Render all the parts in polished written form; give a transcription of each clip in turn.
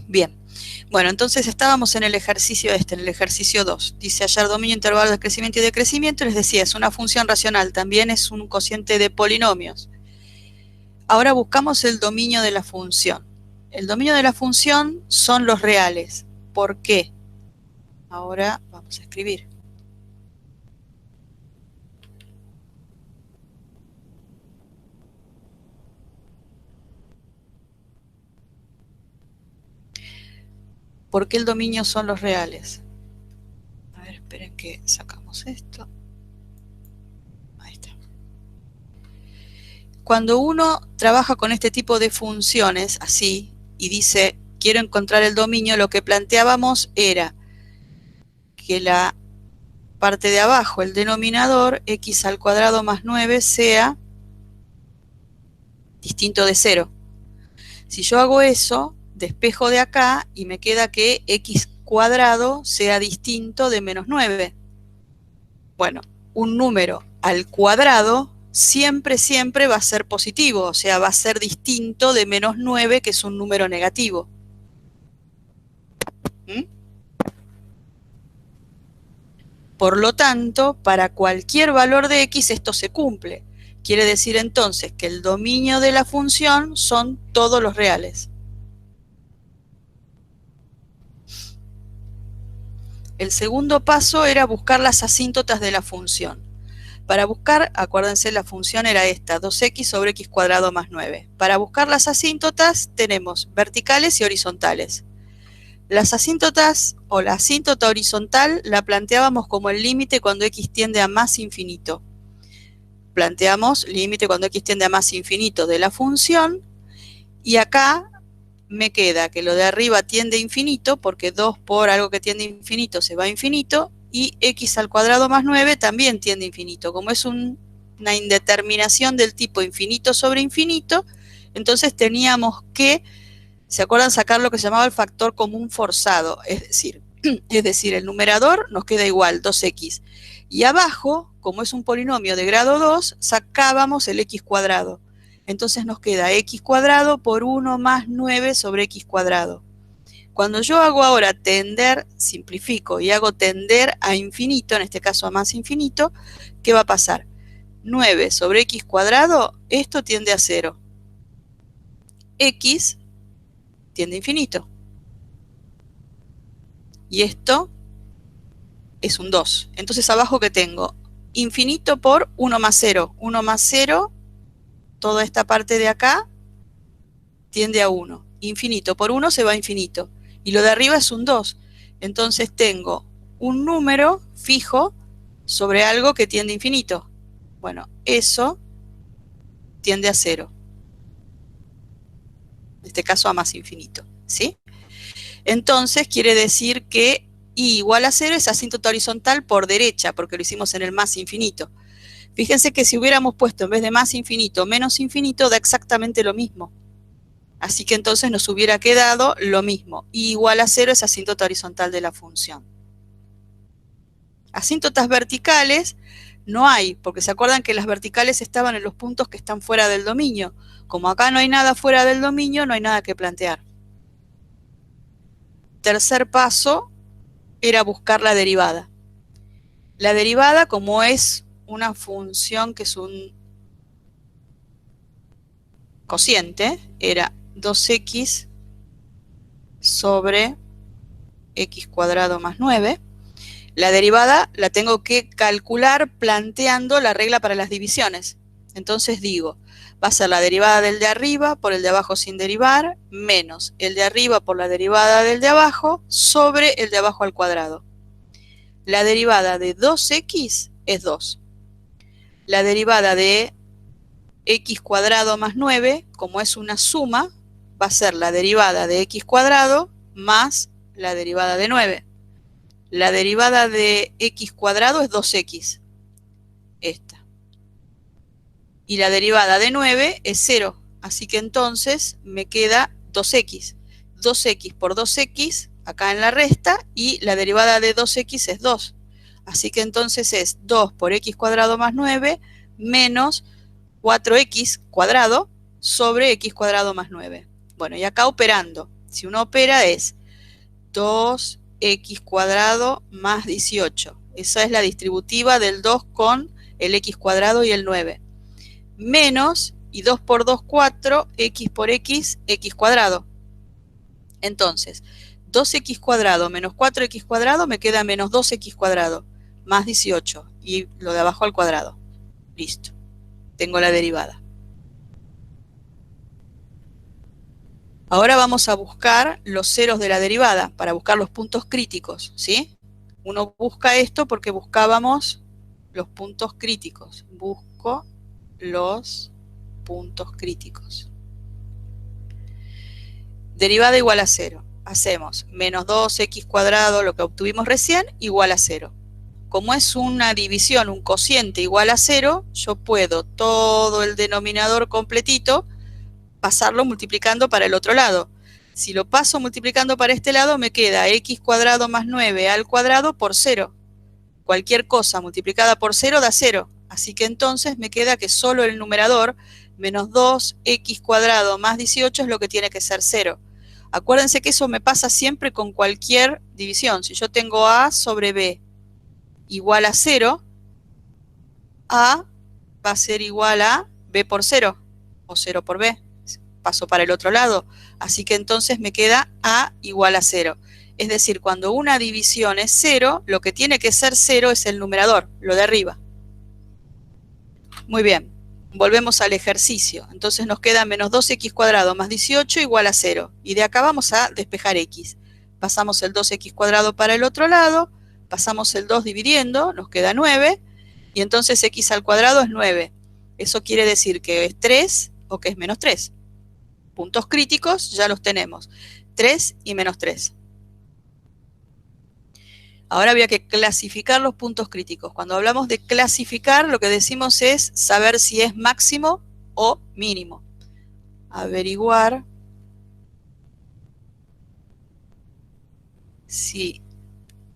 Bien. Bueno, entonces estábamos en el ejercicio en el ejercicio 2. Dice hallar dominio intervalo de crecimiento y decrecimiento. Les decía, es una función racional, también es un cociente de polinomios. Ahora buscamos el dominio de la función. El dominio de la función son los reales. ¿Por qué? Ahora vamos a escribir. ¿Por qué el dominio son los reales? A ver, esperen que sacamos esto. Ahí está. Cuando uno trabaja con este tipo de funciones, así, y dice, quiero encontrar el dominio, lo que planteábamos era que la parte de abajo, el denominador, x al cuadrado más 9, sea distinto de 0. Si yo hago eso, despejo de acá y me queda que x cuadrado sea distinto de menos 9. Bueno, un número al cuadrado siempre va a ser positivo, o sea, va a ser distinto de menos 9, que es un número negativo. ¿Mm? Por lo tanto, para cualquier valor de x esto se cumple. Quiere decir entonces que el dominio de la función son todos los reales. El segundo paso era buscar las asíntotas de la función. Para buscar, acuérdense, la función era esta, 2x sobre x cuadrado más 9. Para buscar las asíntotas tenemos verticales y horizontales. Las asíntotas o la asíntota horizontal la planteábamos como el límite cuando x tiende a más infinito. Planteamos límite cuando x tiende a más infinito de la función, y acá me queda que lo de arriba tiende a infinito, porque 2 por algo que tiende a infinito se va a infinito, y x al cuadrado más 9 también tiende a infinito. Como es una indeterminación del tipo infinito sobre infinito, entonces teníamos que, ¿se acuerdan? Sacar lo que se llamaba el factor común forzado, es decir, el numerador nos queda igual, 2x. Y abajo, como es un polinomio de grado 2, sacábamos el x cuadrado. Entonces nos queda x cuadrado por 1 más 9 sobre x cuadrado. Cuando yo hago ahora tender, simplifico y hago tender a infinito, en este caso a más infinito, ¿qué va a pasar? 9 sobre x cuadrado, esto tiende a 0. X tiende a infinito. Y esto es un 2. Entonces abajo, ¿qué tengo? Infinito por 1 más 0. 1 más 0, toda esta parte de acá tiende a 1. Infinito por 1 se va a infinito. Y lo de arriba es un 2. Entonces tengo un número fijo sobre algo que tiende a infinito. Bueno, eso tiende a 0. En este caso a más infinito, ¿sí? Entonces quiere decir que y igual a 0 es asíntota horizontal por derecha, porque lo hicimos en el más infinito. Fíjense que si hubiéramos puesto en vez de más infinito menos infinito, da exactamente lo mismo. Así que entonces nos hubiera quedado lo mismo. Y igual a 0 es asíntota horizontal de la función. Asíntotas verticales no hay, porque se acuerdan que las verticales estaban en los puntos que están fuera del dominio. Como acá no hay nada fuera del dominio, no hay nada que plantear. Tercer paso era buscar la derivada. La derivada, como es una función que es un cociente, era 2x sobre x cuadrado más 9. La derivada la tengo que calcular planteando la regla para las divisiones. Entonces digo, va a ser la derivada del de arriba por el de abajo sin derivar, menos el de arriba por la derivada del de abajo sobre el de abajo al cuadrado. La derivada de 2x es 2. La derivada de x cuadrado más 9, como es una suma, va a ser la derivada de x cuadrado más la derivada de 9. La derivada de x cuadrado es 2x, esta. Y la derivada de 9 es 0, así que entonces me queda 2x. 2x por 2x acá en la resta, y la derivada de 2x es 2. Así que entonces es 2 por x cuadrado más 9 menos 4x cuadrado sobre x cuadrado más 9. Bueno, y acá operando, Si uno opera es 2x cuadrado más 18. Esa es la distributiva del 2 con el x cuadrado y el 9. Menos, y 2 por 2, 4, x por x, x cuadrado. Entonces, 2x cuadrado menos 4x cuadrado me queda menos 2x cuadrado, más 18, y lo de abajo al cuadrado. Listo. Tengo la derivada. Ahora vamos a buscar los ceros de la derivada, para buscar los puntos críticos, ¿sí? Uno busca esto porque buscábamos los puntos críticos. Busco los puntos críticos. Derivada igual a 0. Hacemos menos 2x cuadrado, lo que obtuvimos recién, igual a 0. Como es una división, un cociente igual a 0, yo puedo todo el denominador completito pasarlo multiplicando para el otro lado. Si lo paso multiplicando para este lado, me queda x cuadrado más 9 al cuadrado por 0. Cualquier cosa multiplicada por 0 da 0. Así que entonces me queda que solo el numerador, menos 2x cuadrado más 18, es lo que tiene que ser 0. Acuérdense que eso me pasa siempre con cualquier división. Si yo tengo a sobre b igual a 0, a va a ser igual a b por 0, o 0 por b. Paso para el otro lado. Así que entonces me queda a igual a 0. Es decir, cuando una división es 0, lo que tiene que ser 0 es el numerador, lo de arriba. Muy bien. Volvemos al ejercicio. Entonces nos queda menos 2x cuadrado más 18 igual a 0. Y de acá vamos a despejar x. Pasamos el 2x cuadrado para el otro lado, pasamos el 2 dividiendo, nos queda 9, y entonces x al cuadrado es 9. Eso quiere decir que es 3 o que es menos 3. Puntos críticos ya los tenemos. 3 y menos 3. Ahora había que clasificar los puntos críticos. Cuando hablamos de clasificar, lo que decimos es saber si es máximo o mínimo. Averiguar si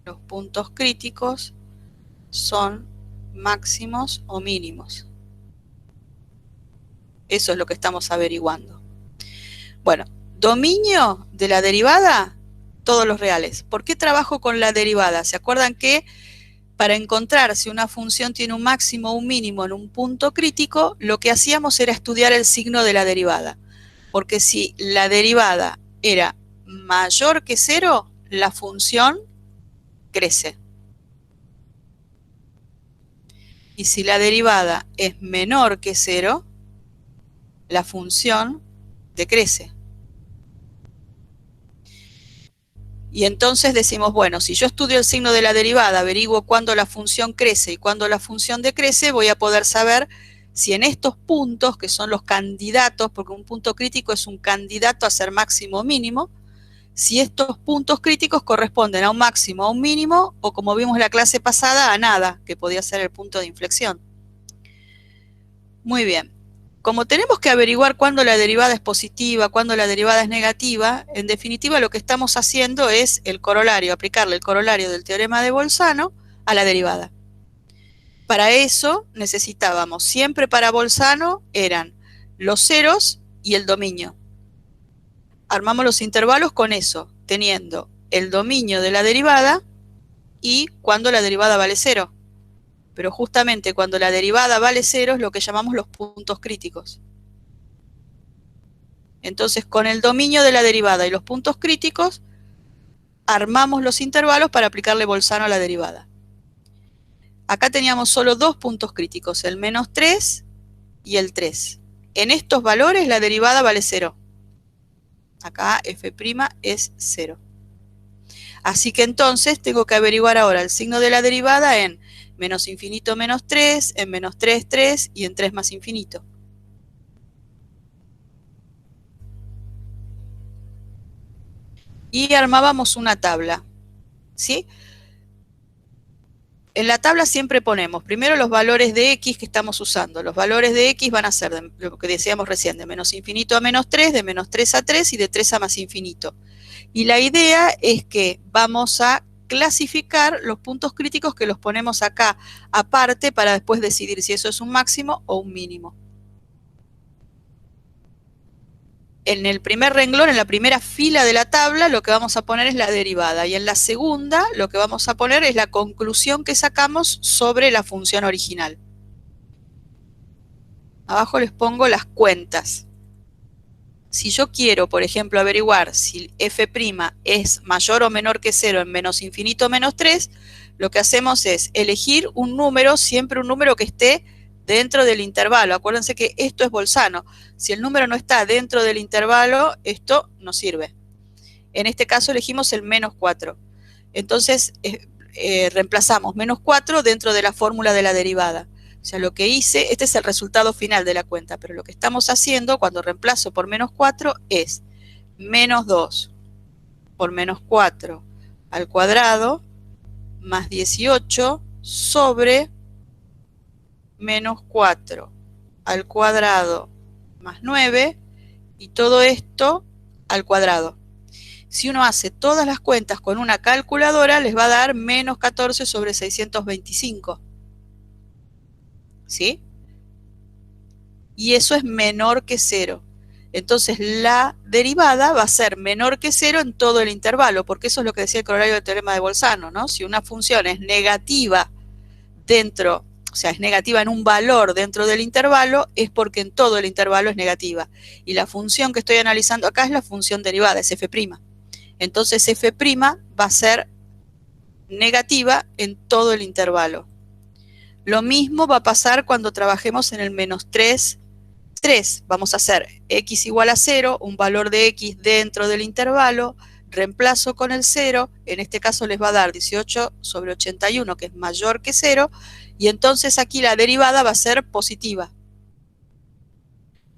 los puntos críticos son máximos o mínimos. Eso es lo que estamos averiguando. Bueno, dominio de la derivada, todos los reales. ¿Por qué trabajo con la derivada? ¿Se acuerdan que para encontrar si una función tiene un máximo o un mínimo en un punto crítico, lo que hacíamos era estudiar el signo de la derivada? Porque si la derivada era mayor que 0, la función crece. Y si la derivada es menor que 0, la función decrece. Y entonces decimos, bueno, si yo estudio el signo de la derivada, averiguo cuándo la función crece y cuándo la función decrece, voy a poder saber si en estos puntos, que son los candidatos, porque un punto crítico es un candidato a ser máximo o mínimo, si estos puntos críticos corresponden a un máximo o a un mínimo, o como vimos en la clase pasada, a nada, que podía ser el punto de inflexión. Muy bien. Como tenemos que averiguar cuándo la derivada es positiva, cuándo la derivada es negativa, en definitiva lo que estamos haciendo es el corolario, aplicarle el corolario del teorema de Bolzano a la derivada. Para eso necesitábamos, siempre para Bolzano, eran los ceros y el dominio. Armamos los intervalos con eso, teniendo el dominio de la derivada y cuando la derivada vale 0. Pero justamente cuando la derivada vale 0 es lo que llamamos los puntos críticos. Entonces, con el dominio de la derivada y los puntos críticos, armamos los intervalos para aplicarle Bolzano a la derivada. Acá teníamos solo dos puntos críticos, el menos 3 y el 3. En estos valores la derivada vale 0. Acá f' es 0. Así que entonces tengo que averiguar ahora el signo de la derivada en menos infinito menos 3, en menos 3, 3 y en 3 más infinito. Y armábamos una tabla, ¿sí? En la tabla siempre ponemos primero los valores de x que estamos usando. Los valores de x van a ser de lo que decíamos recién, de menos infinito a menos 3, de menos 3 a 3 y de 3 a más infinito. Y la idea es que vamos a clasificar los puntos críticos que los ponemos acá aparte para después decidir si eso es un máximo o un mínimo. en el primer renglón, en la primera fila de la tabla, lo que vamos a poner es la derivada. Y en la segunda, lo que vamos a poner es la conclusión que sacamos sobre la función original. Abajo les pongo las cuentas. Si yo quiero, por ejemplo, averiguar si f' es mayor o menor que 0 en menos infinito menos 3, lo que hacemos es elegir un número, siempre un número que esté dentro del intervalo. Acuérdense que esto es bolzano. Si el número no está dentro del intervalo, esto no sirve. En este caso elegimos el menos 4. Entonces reemplazamos menos 4 dentro de la fórmula de la derivada. O sea, lo que hice, este es el resultado final de la cuenta, pero lo que estamos haciendo cuando reemplazo por menos 4 es menos 2 por menos 4 al cuadrado más 18 sobre menos 4 al cuadrado más 9 y todo esto al cuadrado. Si uno hace todas las cuentas con una calculadora, les va a dar menos 14 sobre 625. ¿Sí? Y eso es menor que 0. Entonces la derivada va a ser menor que 0 en todo el intervalo, porque eso es lo que decía el corolario del teorema de Bolzano, ¿no? Si una función es negativa dentro, o sea, es negativa en un valor dentro del intervalo, es porque en todo el intervalo es negativa. Y la función que estoy analizando acá es la función derivada, es f'. Entonces f' va a ser negativa en todo el intervalo. Lo mismo va a pasar cuando trabajemos en el menos 3, 3. Vamos a hacer x igual a 0, un valor de x dentro del intervalo, reemplazo con el 0, en este caso les va a dar 18 sobre 81, que es mayor que 0, y entonces aquí la derivada va a ser positiva.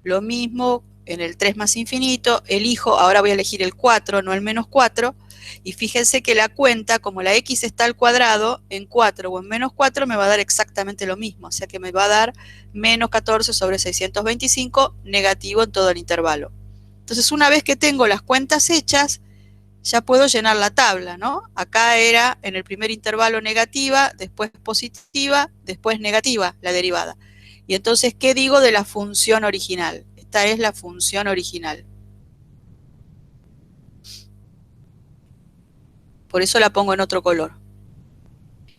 Lo mismo en el 3 más infinito, elijo, ahora voy a elegir el 4, no el menos 4, y fíjense que la cuenta, como la x está al cuadrado, en 4 o en menos 4 me va a dar exactamente lo mismo, o sea que me va a dar menos 14 sobre 625 negativo en todo el intervalo. Entonces una vez que tengo las cuentas hechas, ya puedo llenar la tabla, ¿no? Acá era en el primer intervalo negativa, después positiva, después negativa la derivada. Y entonces, ¿qué digo de la función original? Esta es la función original. Por eso la pongo en otro color.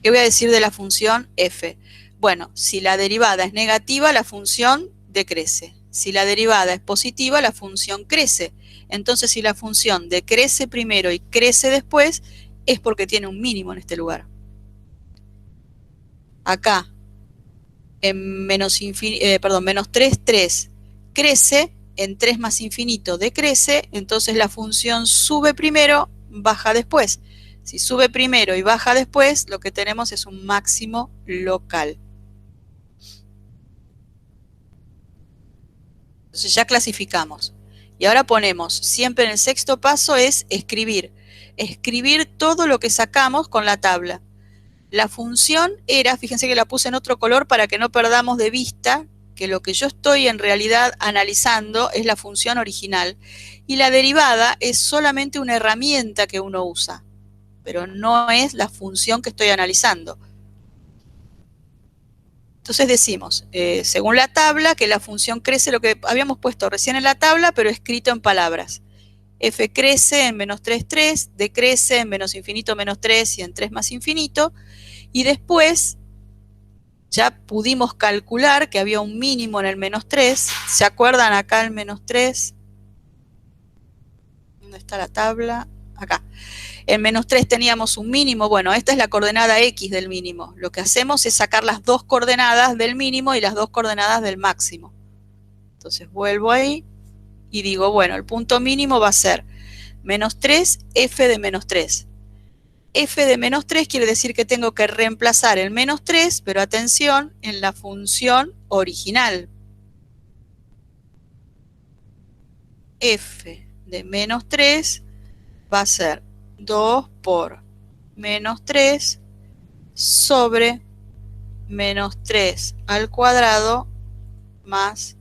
¿Qué voy a decir de la función f? Bueno, si la derivada es negativa, la función decrece. Si la derivada es positiva, la función crece. Entonces, si la función decrece primero y crece después, es porque tiene un mínimo en este lugar. Acá, en menos 3, 3 crece, en 3 más infinito decrece, entonces la función sube primero, baja después. Si sube primero y baja después, lo que tenemos es un máximo local. Entonces ya clasificamos. Y ahora ponemos, siempre en el sexto paso es escribir. Escribir todo lo que sacamos con la tabla. La función era, fíjense que la puse en otro color para que no perdamos de vista que lo que yo estoy en realidad analizando es la función original. Y la derivada es solamente una herramienta que uno usa, pero no es la función que estoy analizando. Entonces decimos, según la tabla, que la función crece, lo que habíamos puesto recién en la tabla, pero escrito en palabras. F crece en menos 3, 3, decrece en menos infinito menos 3 y en 3 más infinito. Y después ya pudimos calcular que había un mínimo en el menos 3. ¿Se acuerdan acá el menos 3? ¿Dónde está la tabla? Acá. En menos 3 teníamos un mínimo. Bueno, esta es la coordenada x del mínimo. Lo que hacemos es sacar las dos coordenadas del mínimo y las dos coordenadas del máximo. Entonces vuelvo ahí y digo, bueno, el punto mínimo va a ser menos 3, f de menos 3. F de menos 3 quiere decir que tengo que reemplazar el menos 3, pero atención, en la función original. F de menos 3 va a ser 2 por menos 3 sobre menos 3 al cuadrado más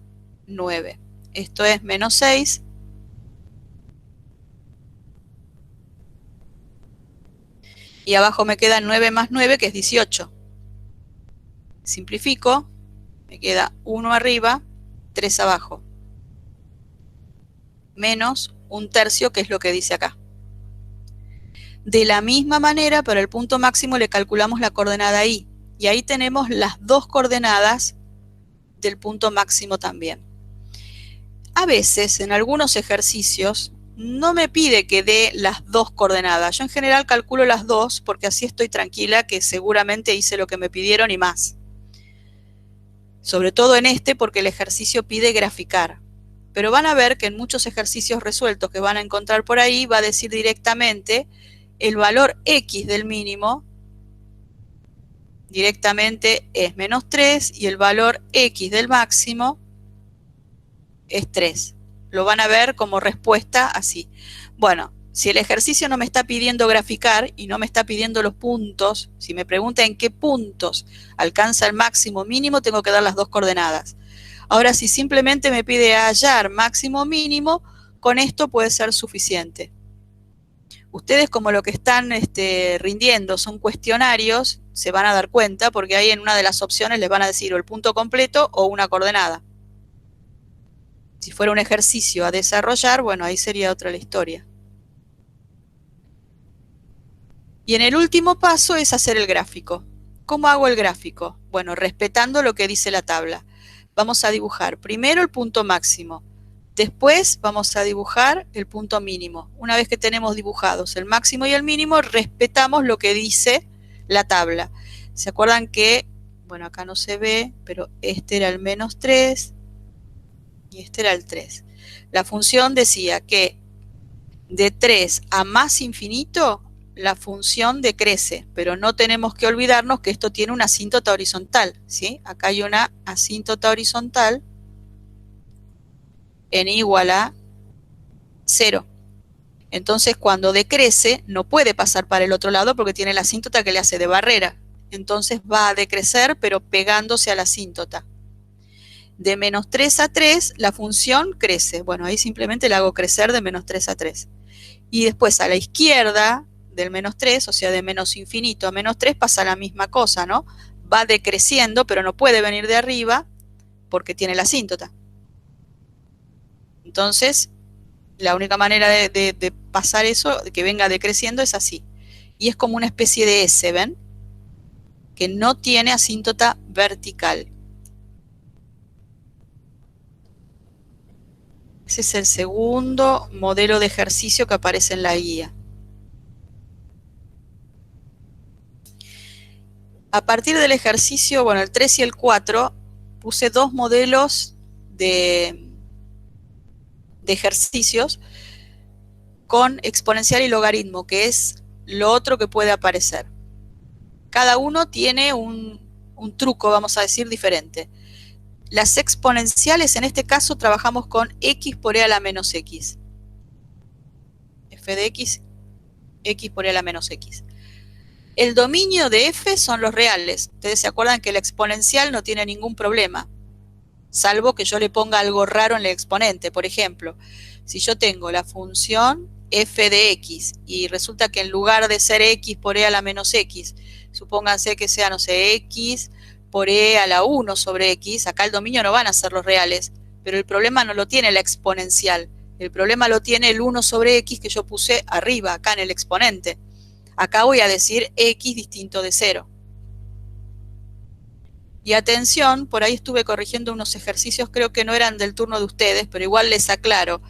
9. Esto es menos 6. Y abajo me queda 9 más 9, que es 18. Simplifico, me queda 1 arriba, 3 abajo. menos 1/3, que es lo que dice acá. De la misma manera, para el punto máximo le calculamos la coordenada y ahí tenemos las dos coordenadas del punto máximo también. A veces, en algunos ejercicios, no me pide que dé las dos coordenadas. Yo en general calculo las dos porque así estoy tranquila que seguramente hice lo que me pidieron y más. Sobre todo en este porque el ejercicio pide graficar. Pero van a ver que en muchos ejercicios resueltos que van a encontrar por ahí va a decir directamente el valor X del mínimo directamente es -3 y el valor X del máximo es 3. Lo van a ver como respuesta así. Bueno, si el ejercicio no me está pidiendo graficar y no me está pidiendo los puntos, si me pregunta en qué puntos alcanza el máximo mínimo, tengo que dar las dos coordenadas. Ahora, si simplemente me pide hallar máximo mínimo, con esto puede ser suficiente. Ustedes, como lo que están rindiendo son cuestionarios, se van a dar cuenta porque ahí en una de las opciones les van a decir o el punto completo o una coordenada. Si fuera un ejercicio a desarrollar, bueno, ahí sería otra la historia. Y en el último paso es hacer el gráfico. ¿Cómo hago el gráfico? Bueno, respetando lo que dice la tabla. Vamos a dibujar primero el punto máximo. Después vamos a dibujar el punto mínimo. Una vez que tenemos dibujados el máximo y el mínimo, respetamos lo que dice la tabla. ¿Se acuerdan que, bueno, acá no se ve, pero este era el -3 y este era el 3? La función decía que de 3 a más infinito, la función decrece, pero no tenemos que olvidarnos que esto tiene una asíntota horizontal, ¿sí? Acá hay una asíntota horizontal n igual a 0. Entonces, cuando decrece, no puede pasar para el otro lado porque tiene la asíntota que le hace de barrera. Entonces va a decrecer, pero pegándose a la asíntota. De -3 a 3, la función crece. Bueno, ahí simplemente la hago crecer de -3 a 3. Y después a la izquierda del -3, o sea, de menos infinito a -3, pasa la misma cosa, ¿no? Va decreciendo, pero no puede venir de arriba porque tiene la asíntota. Entonces, la única manera de pasar eso, de que venga decreciendo, es así. Y es como una especie de S, ¿ven? Que no tiene asíntota vertical. Ese es el segundo modelo de ejercicio que aparece en la guía. A partir del ejercicio, bueno, el 3 y el 4, puse dos modelos de ejercicios con exponencial y logaritmo, que es lo otro que puede aparecer. Cada uno tiene un truco, vamos a decir, diferente. Las exponenciales, en este caso, trabajamos con x por e a la menos x. F de x, x por e a la menos x. El dominio de f son los reales. Ustedes se acuerdan que la exponencial no tiene ningún problema, salvo que yo le ponga algo raro en el exponente. Por ejemplo, si yo tengo la función f de x y resulta que en lugar de ser x por e a la menos x, supónganse que sea, no sé, x por e a la 1 sobre x, acá el dominio no van a ser los reales, pero el problema no lo tiene la exponencial, el problema lo tiene el 1 sobre x que yo puse arriba, acá en el exponente. Acá voy a decir x distinto de 0. Y atención, por ahí estuve corrigiendo unos ejercicios, creo que no eran del turno de ustedes, pero igual les aclaro.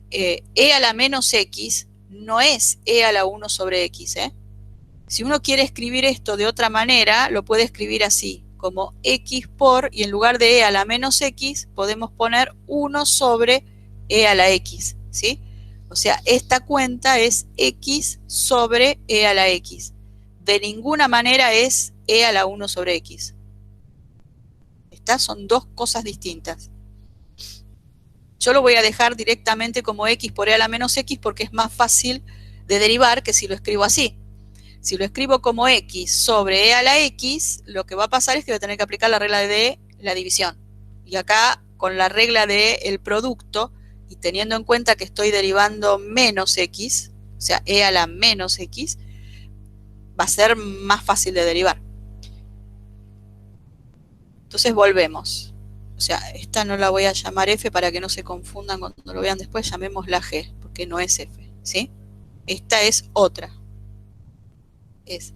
E a la menos x no es e a la 1 sobre x. Si uno quiere escribir esto de otra manera, lo puede escribir así, como x por, y en lugar de e a la menos x, podemos poner 1 sobre e a la x, ¿sí? O sea, esta cuenta es x sobre e a la x. De ninguna manera es e a la 1 sobre x. Estas son dos cosas distintas. Yo lo voy a dejar directamente como x por e a la menos x porque es más fácil de derivar que si lo escribo así. Si lo escribo como x sobre e a la x, lo que va a pasar es que voy a tener que aplicar la regla de la división. Y acá, con la regla del producto, y teniendo en cuenta que estoy derivando menos x, o sea, e a la menos x, va a ser más fácil de derivar. Entonces volvemos. O sea, esta no la voy a llamar f para que no se confundan cuando lo vean después, llamémosla g, porque no es f, ¿sí? Esta es otra. Es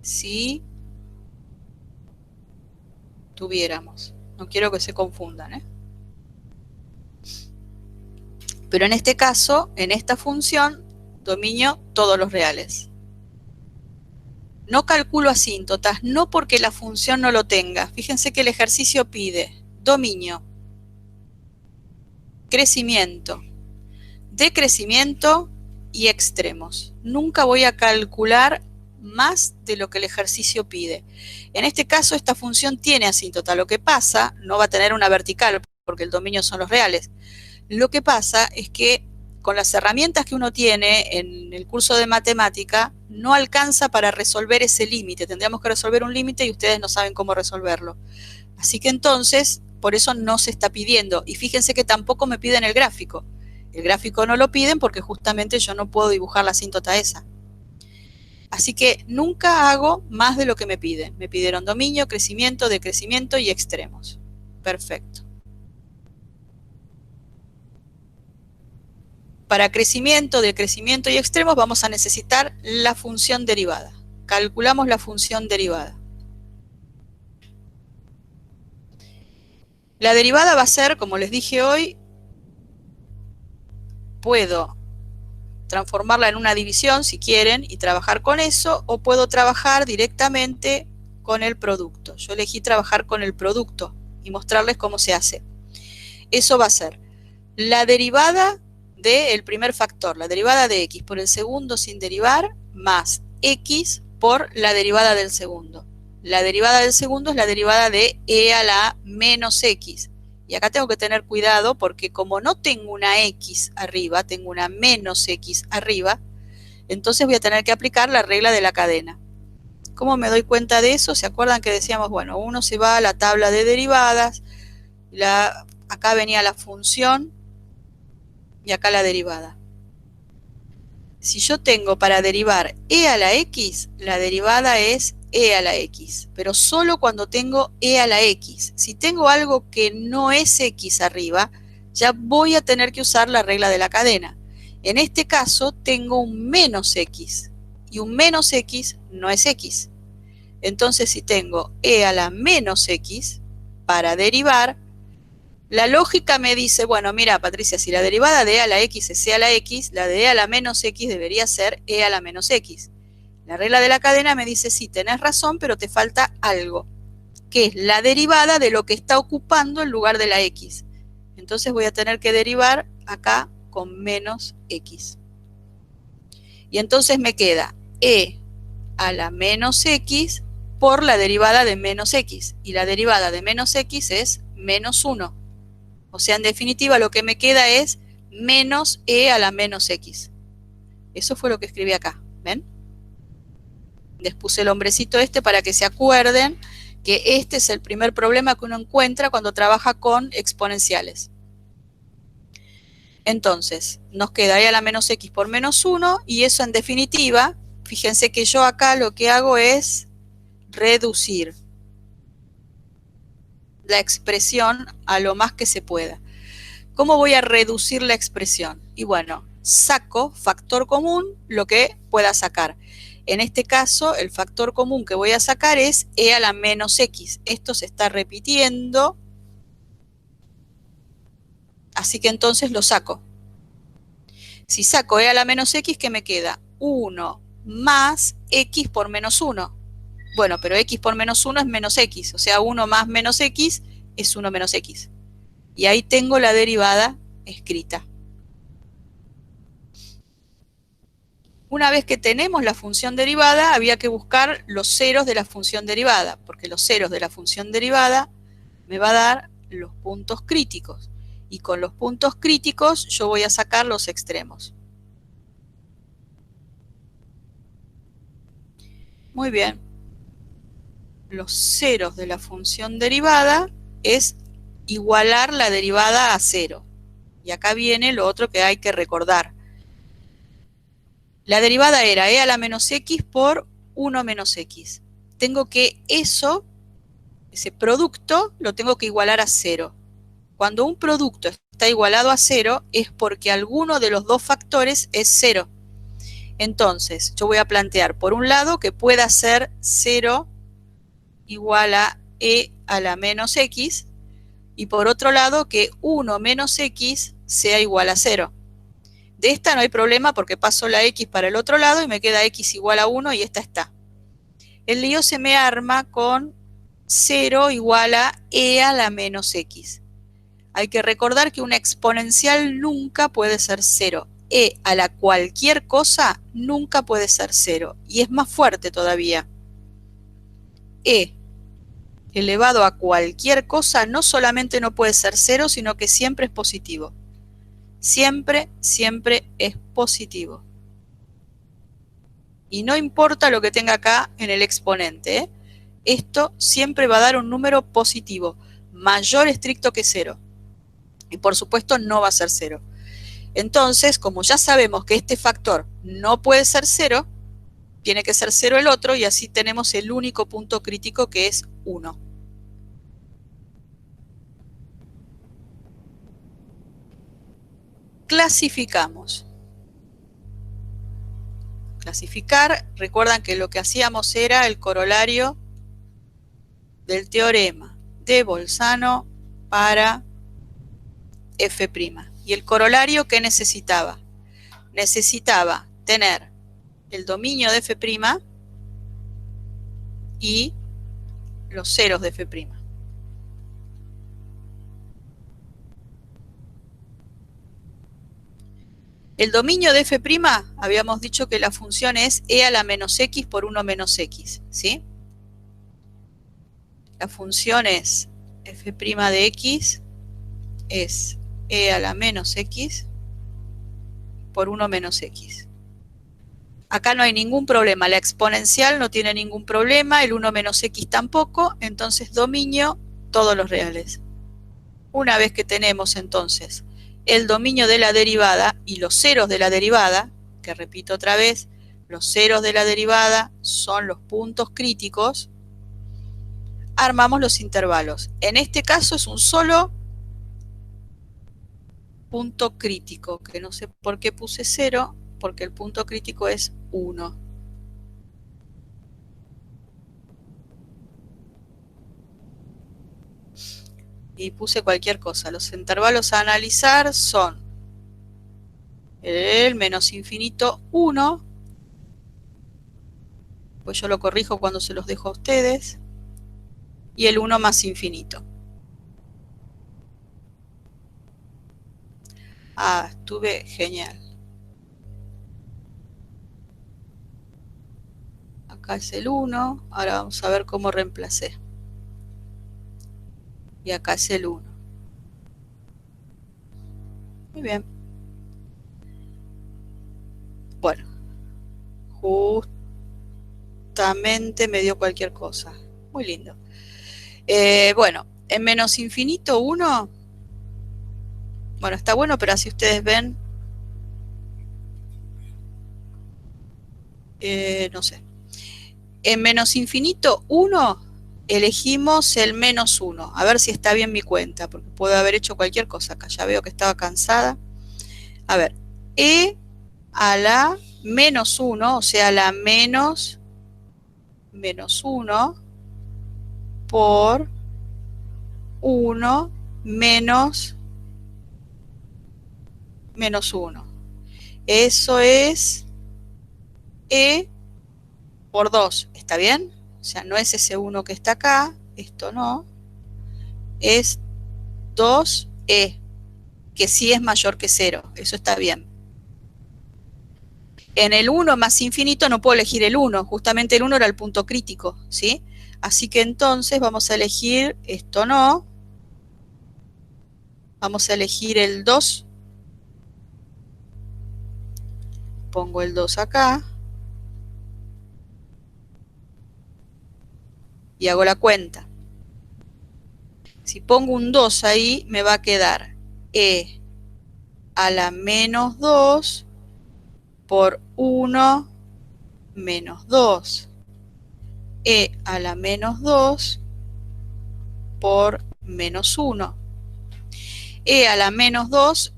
si tuviéramos. No quiero que se confundan, ¿eh? Pero en este caso, en esta función, dominio todos los reales. No calculo asíntotas, no porque la función no lo tenga. Fíjense que el ejercicio pide dominio, crecimiento, decrecimiento y extremos. Nunca voy a calcular más de lo que el ejercicio pide. En este caso, esta función tiene asíntota. Lo que pasa, no va a tener una vertical, porque el dominio son los reales. Lo que pasa es que con las herramientas que uno tiene en el curso de matemática, no alcanza para resolver ese límite. Tendríamos que resolver un límite y ustedes no saben cómo resolverlo. Así que entonces, por eso no se está pidiendo. Y fíjense que tampoco me piden el gráfico. El gráfico no lo piden porque justamente yo no puedo dibujar la asíntota esa. Así que nunca hago más de lo que me piden. Me pidieron dominio, crecimiento, decrecimiento y extremos. Perfecto. Para crecimiento, decrecimiento y extremos vamos a necesitar la función derivada. Calculamos la función derivada. La derivada va a ser, como les dije hoy, puedo transformarla en una división si quieren y trabajar con eso, o puedo trabajar directamente con el producto. Yo elegí trabajar con el producto y mostrarles cómo se hace. Eso va a ser la derivada del primer factor, la derivada de x por el segundo sin derivar, más x por la derivada del segundo. La derivada del segundo es la derivada de e a la menos x. Y acá tengo que tener cuidado porque como no tengo una x arriba, tengo una menos x arriba, entonces voy a tener que aplicar la regla de la cadena. ¿Cómo me doy cuenta de eso? ¿Se acuerdan que decíamos, bueno, uno se va a la tabla de derivadas, acá venía la función y acá la derivada? Si yo tengo para derivar e a la x, la derivada es e a la x, pero solo cuando tengo e a la x. Si tengo algo que no es x arriba, ya voy a tener que usar la regla de la cadena. En este caso tengo un menos x, y un menos x no es x. Entonces si tengo e a la menos x, para derivar, la lógica me dice, bueno, mira, Patricia, si la derivada de e a la x es e a la x, la de e a la menos x debería ser e a la menos x. La regla de la cadena me dice, sí, tenés razón, pero te falta algo, que es la derivada de lo que está ocupando el lugar de la x. Entonces voy a tener que derivar acá con menos x. Y entonces me queda e a la menos x por la derivada de menos x. Y la derivada de menos x es menos 1. O sea, en definitiva, lo que me queda es menos e a la menos x. Eso fue lo que escribí acá, ¿ven? Les puse el hombrecito este para que se acuerden que este es el primer problema que uno encuentra cuando trabaja con exponenciales. Entonces, nos queda e a la menos x por menos 1, y eso en definitiva, fíjense que yo acá lo que hago es reducir la expresión a lo más que se pueda. ¿Cómo voy a reducir la expresión? Y bueno, saco factor común lo que pueda sacar. En este caso, el factor común que voy a sacar es e a la menos x. Esto se está repitiendo, así que entonces lo saco. Si saco e a la menos x, ¿qué me queda? 1 más x por menos 1. Bueno, pero x por menos 1 es menos x, o sea, 1 más menos x es 1 menos x. Y ahí tengo la derivada escrita. Una vez que tenemos la función derivada, había que buscar los ceros de la función derivada, porque los ceros de la función derivada me va a dar los puntos críticos. Y con los puntos críticos yo voy a sacar los extremos. Muy bien. Los ceros de la función derivada es igualar la derivada a 0. Y acá viene lo otro que hay que recordar. La derivada era e a la menos x por 1 menos x. Tengo que eso Ese producto lo tengo que igualar a 0. Cuando un producto está igualado a 0 es porque alguno de los dos factores es 0. Entonces, yo voy a plantear, por un lado, que pueda ser 0 igual a e a la menos x, y por otro lado, que 1 menos x sea igual a 0. De esta no hay problema porque paso la x para el otro lado y me queda x igual a 1 y esta está. El lío se me arma con 0 igual a e a la menos x. Hay que recordar que una exponencial nunca puede ser 0. E a la cualquier cosa nunca puede ser 0. Y es más fuerte todavía. E elevado a cualquier cosa no solamente no puede ser 0, sino que siempre es positivo. Siempre, siempre es positivo. Y no importa lo que tenga acá en el exponente, ¿eh? Esto siempre va a dar un número positivo, mayor estricto que 0. Y por supuesto no va a ser 0. Entonces, como ya sabemos que este factor no puede ser 0, tiene que ser 0 el otro y así tenemos el único punto crítico que es 1. Clasificamos. Clasificar, recuerdan que lo que hacíamos era el corolario del teorema de Bolzano para f'. ¿Y el corolario qué necesitaba? Necesitaba tener el dominio de f' y los ceros de f'. El dominio de f', habíamos dicho que la función es e a la menos x por 1 menos x, ¿sí? La función es f' de x es e a la menos x por 1 menos x. Acá no hay ningún problema, la exponencial no tiene ningún problema, el 1 menos x tampoco, entonces dominio todos los reales. Una vez que tenemos entonces el dominio de la derivada y los ceros de la derivada, que repito otra vez, los ceros de la derivada son los puntos críticos, armamos los intervalos. En este caso es un solo punto crítico, que no sé por qué puse 0, porque el punto crítico es 1. Y puse cualquier cosa. Los intervalos a analizar son el menos infinito 1, pues yo lo corrijo cuando se los dejo a ustedes, y el 1 más infinito. Ah, estuve genial. Acá es el 1, ahora vamos a ver cómo reemplacé. Y acá es el 1. Muy bien. Bueno, justamente me dio cualquier cosa. Muy lindo. Bueno, en menos infinito 1, bueno, está bueno, pero así ustedes ven, no sé. En menos infinito 1 elegimos el menos 1. A ver si está bien mi cuenta, porque puedo haber hecho cualquier cosa acá. Ya veo que estaba cansada. A ver, e a la menos 1, o sea, la menos 1 por 1 menos 1. Eso es e por 2, ¿está bien? O sea, no es ese 1 que está acá, esto no, es 2e, que sí es mayor que 0, eso está bien. En el 1 más infinito no puedo elegir el 1, justamente el 1 era el punto crítico, ¿sí? Así que entonces vamos a elegir, esto no, vamos a elegir el 2, pongo el 2 acá, y hago la cuenta. Si pongo un 2 ahí, me va a quedar e a la menos 2 por 1 menos 2. E a la menos 2 por menos 1. E a la menos 2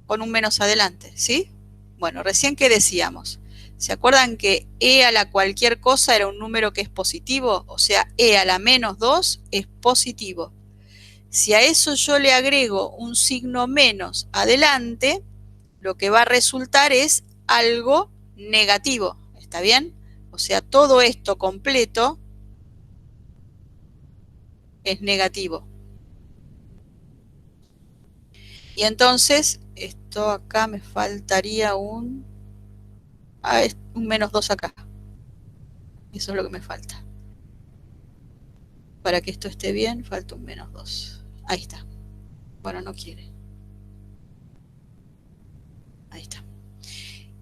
con un menos adelante, ¿sí? Bueno, recién que decíamos, ¿se acuerdan que e a la cualquier cosa era un número que es positivo? O sea, e a la menos 2 es positivo. Si a eso yo le agrego un signo menos adelante, lo que va a resultar es algo negativo, ¿está bien? O sea, todo esto completo es negativo. Y entonces, esto acá me faltaría un menos 2 acá. Eso es lo que me falta. Para que esto esté bien, falta un menos 2. Ahí está. Bueno, no quiere. Ahí está.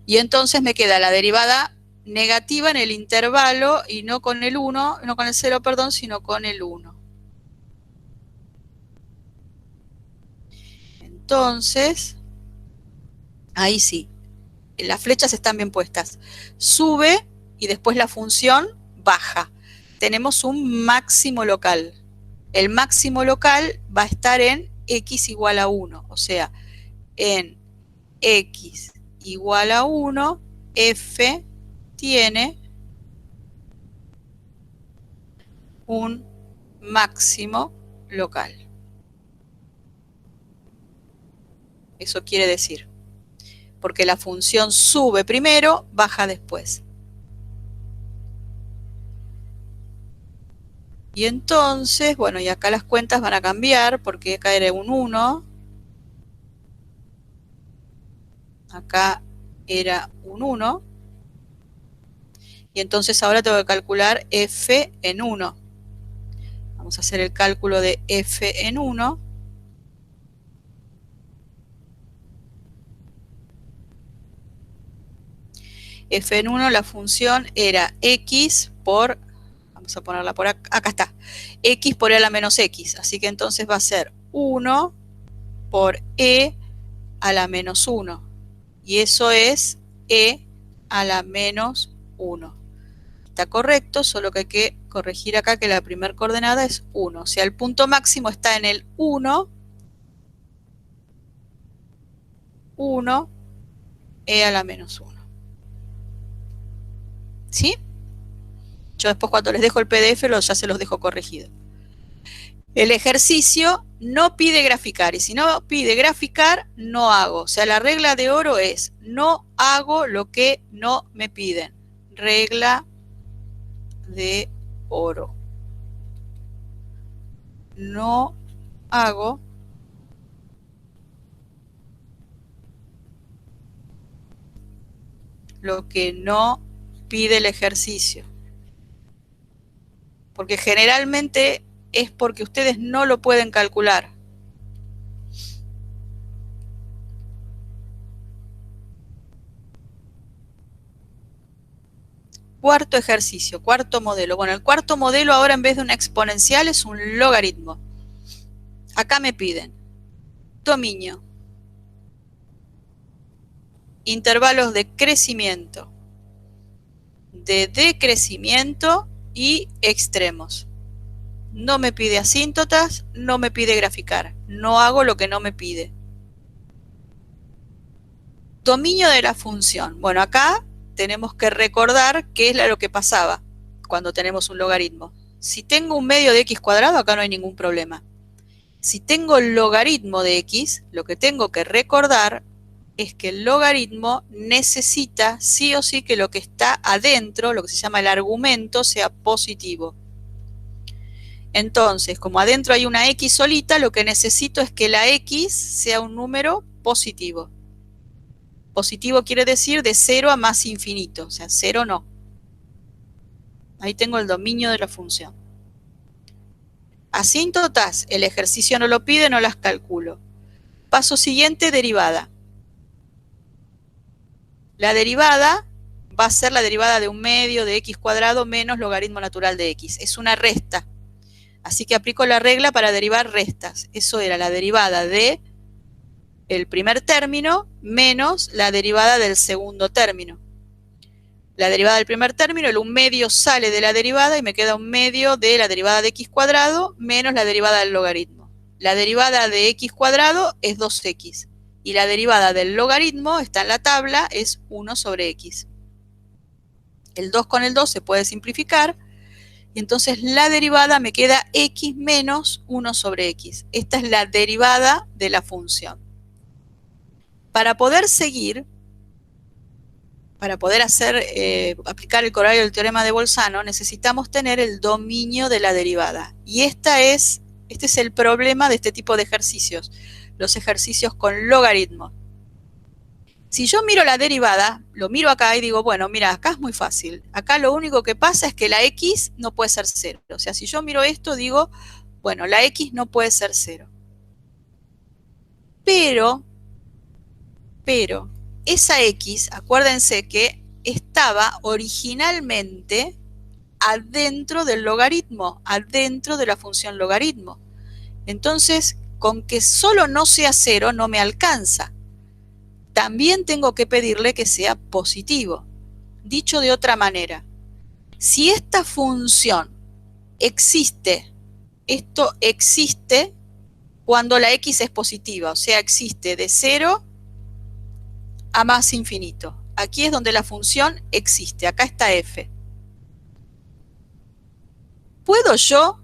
Y entonces me queda la derivada negativa en el intervalo y no con el 1, no con el 0, perdón, sino con el 1. Entonces, ahí sí, las flechas están bien puestas. Sube y después la función baja. Tenemos un máximo local. El máximo local va a estar en x igual a 1, o sea, en x igual a 1, f tiene un máximo local. Eso quiere decir, porque la función sube primero, baja después. Y entonces, bueno, y acá las cuentas van a cambiar, porque acá era un 1, acá era un 1, y entonces ahora tengo que calcular f en 1. Vamos a hacer el cálculo de f en 1. F en 1, la función era x por, vamos a ponerla por acá, acá está, x por e a la menos x. Así que entonces va a ser 1 por e a la menos 1. Y eso es e a la menos 1. Está correcto, solo que hay que corregir acá que la primera coordenada es 1. O sea, el punto máximo está en el 1, 1, e a la menos 1. ¿Sí? Yo después cuando les dejo el PDF ya se los dejo corregido. El ejercicio no pide graficar, y si no pide graficar, no hago. O sea, la regla de oro es, no hago lo que no me piden. Regla de oro. No hago lo que no pide el ejercicio. Porque generalmente es porque ustedes no lo pueden calcular. Cuarto ejercicio, cuarto modelo. Bueno, el cuarto modelo ahora en vez de una exponencial es un logaritmo. Acá me piden dominio, intervalos de crecimiento, de decrecimiento y extremos. No me pide asíntotas, no me pide graficar. No hago lo que no me pide. Dominio de la función. Bueno, acá tenemos que recordar qué es lo que pasaba cuando tenemos un logaritmo. Si tengo un medio de x cuadrado, acá no hay ningún problema. Si tengo el logaritmo de x, lo que tengo que recordar es que el logaritmo necesita sí o sí que lo que está adentro, lo que se llama el argumento, sea positivo. Entonces, como adentro hay una x solita, lo que necesito es que la x sea un número positivo. Positivo quiere decir de 0 a más infinito, o sea, 0 no. Ahí tengo el dominio de la función. Asíntotas, el ejercicio no lo pide, no las calculo. Paso siguiente, derivada. La derivada va a ser la derivada de un medio de x cuadrado menos logaritmo natural de x. Es una resta. Así que aplico la regla para derivar restas. Eso era la derivada de el primer término menos la derivada del segundo término. la derivada del primer término, el 1 medio sale de la derivada y me queda 1 medio de la derivada de x cuadrado menos la derivada del logaritmo. La derivada de x cuadrado es 2x y la derivada del logaritmo, está en la tabla, es 1 sobre x. El 2 con el 2 se puede simplificar y entonces la derivada me queda x menos 1 sobre x. Esta es la derivada de la función. Para poder seguir, para poder aplicar el corolario del teorema de Bolzano, necesitamos tener el dominio de la derivada. Y este es el problema de este tipo de ejercicios, los ejercicios con logaritmos. Si yo miro la derivada, lo miro acá y digo, bueno, mira, acá es muy fácil. Acá lo único que pasa es que la x no puede ser 0. O sea, si yo miro esto, digo, bueno, la x no puede ser 0. Pero, esa x, acuérdense que estaba originalmente adentro del logaritmo, adentro de la función logaritmo. Entonces, con que solo no sea 0 no me alcanza. También tengo que pedirle que sea positivo. Dicho de otra manera, si esta función existe, esto existe cuando la x es positiva, o sea, existe de 0 a más infinito. Aquí es donde la función existe, acá está f. ¿Puedo yo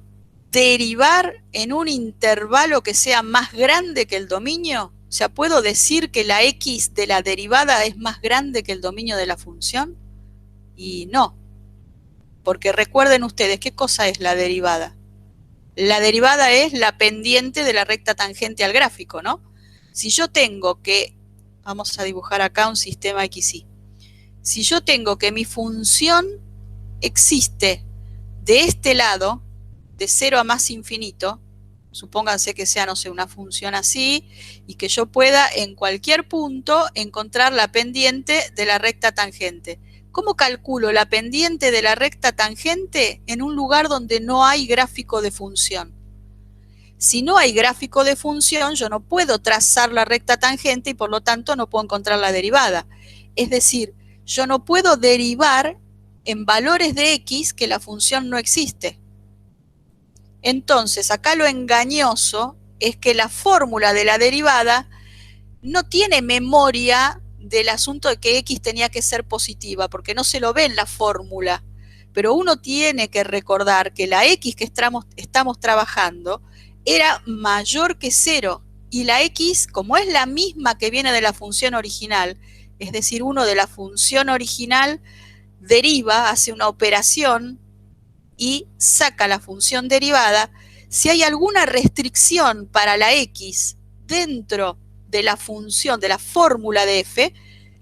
derivar en un intervalo que sea más grande que el dominio? O sea, ¿puedo decir que la x de la derivada es más grande que el dominio de la función? Y no, porque recuerden ustedes, ¿qué cosa es la derivada? La derivada es la pendiente de la recta tangente al gráfico, ¿no? Si yo tengo que, vamos a dibujar acá un sistema XY. Si yo tengo que mi función existe de este lado, de 0 a más infinito, supónganse que sea, no sé, una función así, y que yo pueda en cualquier punto encontrar la pendiente de la recta tangente. ¿Cómo calculo la pendiente de la recta tangente en un lugar donde no hay gráfico de función? Si no hay gráfico de función, yo no puedo trazar la recta tangente y por lo tanto no puedo encontrar la derivada. Es decir, yo no puedo derivar en valores de x que la función no existe. Entonces, acá lo engañoso es que la fórmula de la derivada no tiene memoria del asunto de que x tenía que ser positiva, porque no se lo ve en la fórmula. Pero uno tiene que recordar que la x que estamos trabajando era mayor que 0, y la x, como es la misma que viene de la función original, es decir, uno de la función original deriva, hace una operación y saca la función derivada. Si hay alguna restricción para la x dentro de la función, de la fórmula de f,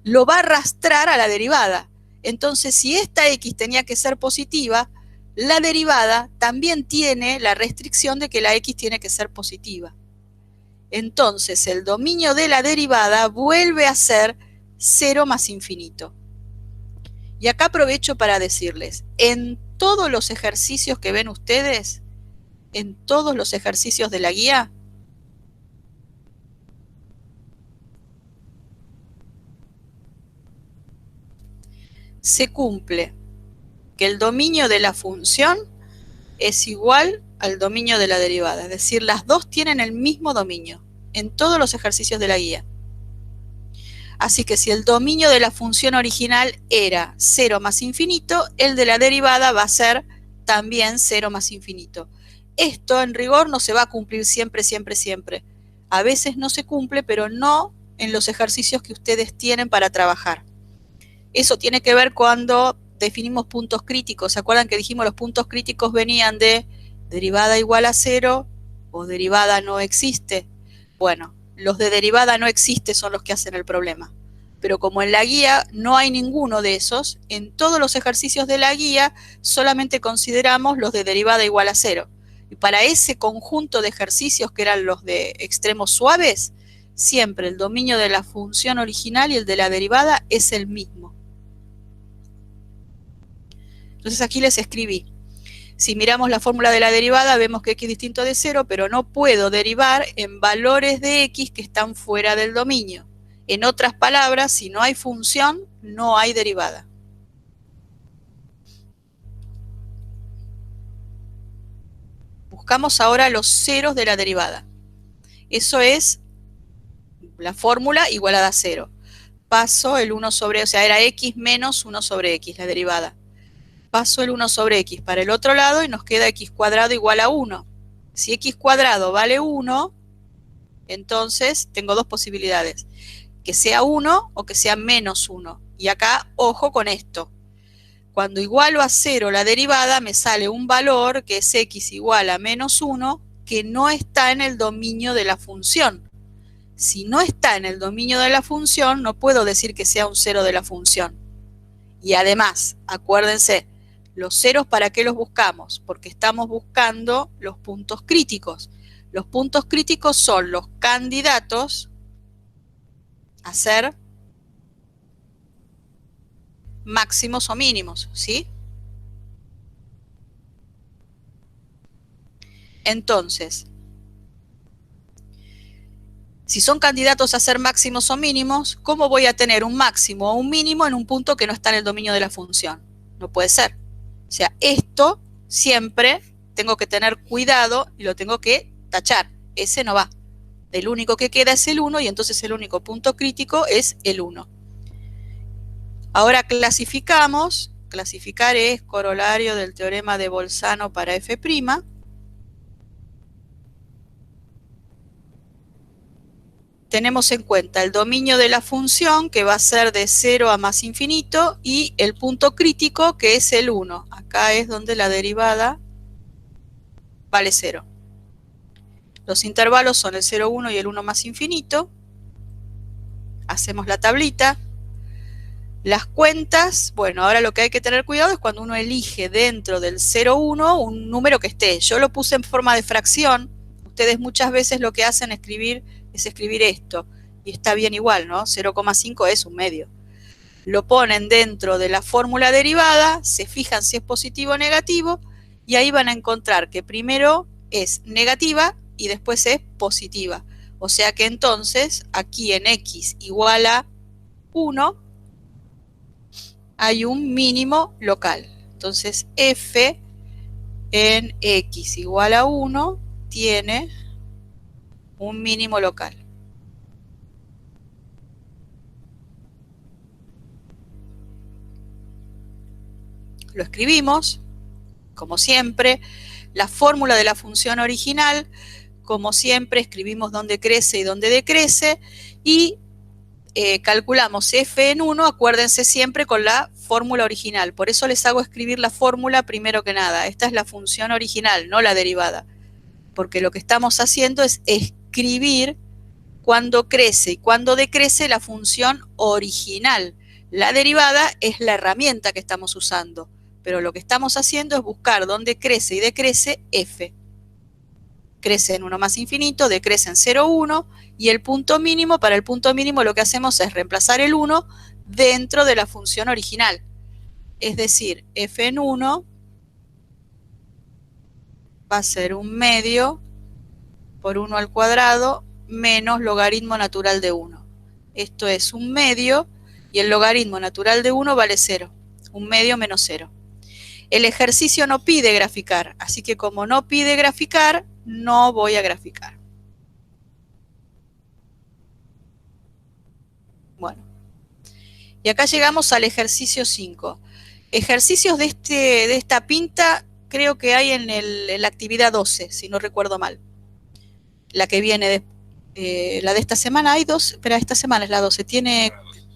lo va a arrastrar a la derivada. Entonces, si esta x tenía que ser positiva, la derivada también tiene la restricción de que la x tiene que ser positiva. Entonces, el dominio de la derivada vuelve a ser 0 más infinito. Y acá aprovecho para decirles, en todos los ejercicios que ven ustedes, en todos los ejercicios de la guía, se cumple que el dominio de la función es igual al dominio de la derivada. Es decir, las dos tienen el mismo dominio en todos los ejercicios de la guía. Así que si el dominio de la función original era 0 más infinito, el de la derivada va a ser también 0 más infinito. Esto en rigor no se va a cumplir siempre, siempre, siempre. A veces no se cumple, pero no en los ejercicios que ustedes tienen para trabajar. Eso tiene que ver cuando definimos puntos críticos. ¿Se acuerdan que dijimos los puntos críticos venían de derivada igual a 0 o derivada no existe? Bueno, los de derivada no existe son los que hacen el problema. Pero como en la guía no hay ninguno de esos, en todos los ejercicios de la guía solamente consideramos los de derivada igual a 0. Y para ese conjunto de ejercicios que eran los de extremos suaves, siempre el dominio de la función original y el de la derivada es el mismo. Entonces aquí les escribí. Si miramos la fórmula de la derivada, vemos que x es distinto de 0, pero no puedo derivar en valores de x que están fuera del dominio. En otras palabras, si no hay función, no hay derivada. buscamos ahora los ceros de la derivada. Eso es la fórmula igualada a 0. Paso el 1 sobre, o sea, era x menos 1 sobre x, la derivada. Paso el 1 sobre x para el otro lado y nos queda x cuadrado igual a 1. Si x cuadrado vale 1, entonces tengo dos posibilidades, que sea 1 o que sea menos 1. Y acá, ojo con esto. Cuando igualo a 0 la derivada, me sale un valor que es x igual a menos 1, que no está en el dominio de la función. Si no está en el dominio de la función, no puedo decir que sea un cero de la función. Y además, acuérdense, los ceros, ¿para qué los buscamos? Porque estamos buscando los puntos críticos. Los puntos críticos son los candidatos a ser máximos o mínimos, ¿sí? Entonces, si son candidatos a ser máximos o mínimos, ¿cómo voy a tener un máximo o un mínimo en un punto que no está en el dominio de la función? No puede ser. O sea, esto siempre tengo que tener cuidado y lo tengo que tachar. Ese no va. El único que queda es el 1 y entonces el único punto crítico es el 1. Ahora clasificamos. Clasificar es corolario del teorema de Bolzano para f'. Tenemos en cuenta el dominio de la función, que va a ser de 0 a más infinito, y el punto crítico, que es el 1. Acá es donde la derivada vale 0. Los intervalos son el 0, 1 y el 1 más infinito. Hacemos la tablita. Las cuentas, bueno, ahora lo que hay que tener cuidado es cuando uno elige dentro del 0, 1 un número que esté. Yo lo puse en forma de fracción. Ustedes muchas veces lo que hacen es escribir esto, y está bien igual, ¿no? 0,5 es un medio. Lo ponen dentro de la fórmula derivada, se fijan si es positivo o negativo, y ahí van a encontrar que primero es negativa y después es positiva. O sea que entonces, aquí en x igual a 1, hay un mínimo local. Entonces, f en x igual a 1 tiene un mínimo local. Lo escribimos, como siempre, la fórmula de la función original, como siempre, escribimos dónde crece y dónde decrece, y calculamos f en 1, acuérdense siempre con la fórmula original. Por eso les hago escribir la fórmula primero que nada. Esta es la función original, no la derivada. Porque lo que estamos haciendo es escribir cuando crece y cuando decrece la función original. La derivada es la herramienta que estamos usando, pero lo que estamos haciendo es buscar dónde crece y decrece f. Crece en 1 más infinito, decrece en 0, 1, y el punto mínimo, para el punto mínimo lo que hacemos es reemplazar el 1 dentro de la función original. Es decir, f en 1 va a ser un medio por 1 al cuadrado menos logaritmo natural de 1. Esto es un medio y el logaritmo natural de 1 vale 0. Un medio menos 0. El ejercicio no pide graficar, así que como no pide graficar, no voy a graficar. Bueno, y acá llegamos al ejercicio 5. Ejercicios de esta pinta creo que hay en la actividad 12, si no recuerdo mal. La que viene, la de esta semana hay dos, pero esta semana es la 12,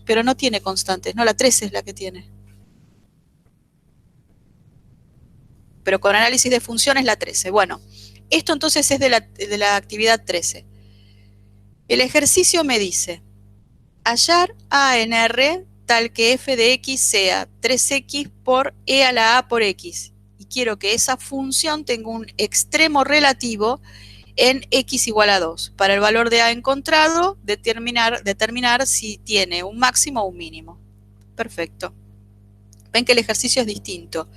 pero no tiene constantes, no, la 13 es la que tiene. Pero con análisis de funciones la 13. Bueno, esto entonces es de la actividad 13. El ejercicio me dice, hallar a en R tal que f de x sea 3x por e a la a por x. Y quiero que esa función tenga un extremo relativo en x igual a 2. Para el valor de a encontrado, determinar si tiene un máximo o un mínimo. Perfecto. Ven que el ejercicio es distinto,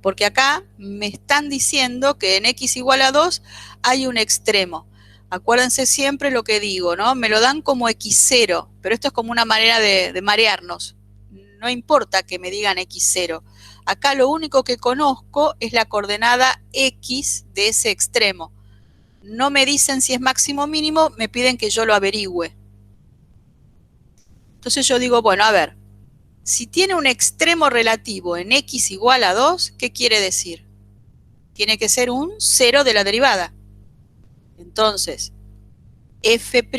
porque acá me están diciendo que en x igual a 2 hay un extremo. Acuérdense siempre lo que digo, ¿no? Me lo dan como x0, pero esto es como una manera de marearnos. no importa que me digan x0. Acá lo único que conozco es la coordenada x de ese extremo. No me dicen si es máximo o mínimo, me piden que yo lo averigüe. Entonces yo digo, bueno, a ver, si tiene un extremo relativo en x igual a 2, ¿qué quiere decir? Tiene que ser un 0 de la derivada. Entonces, f'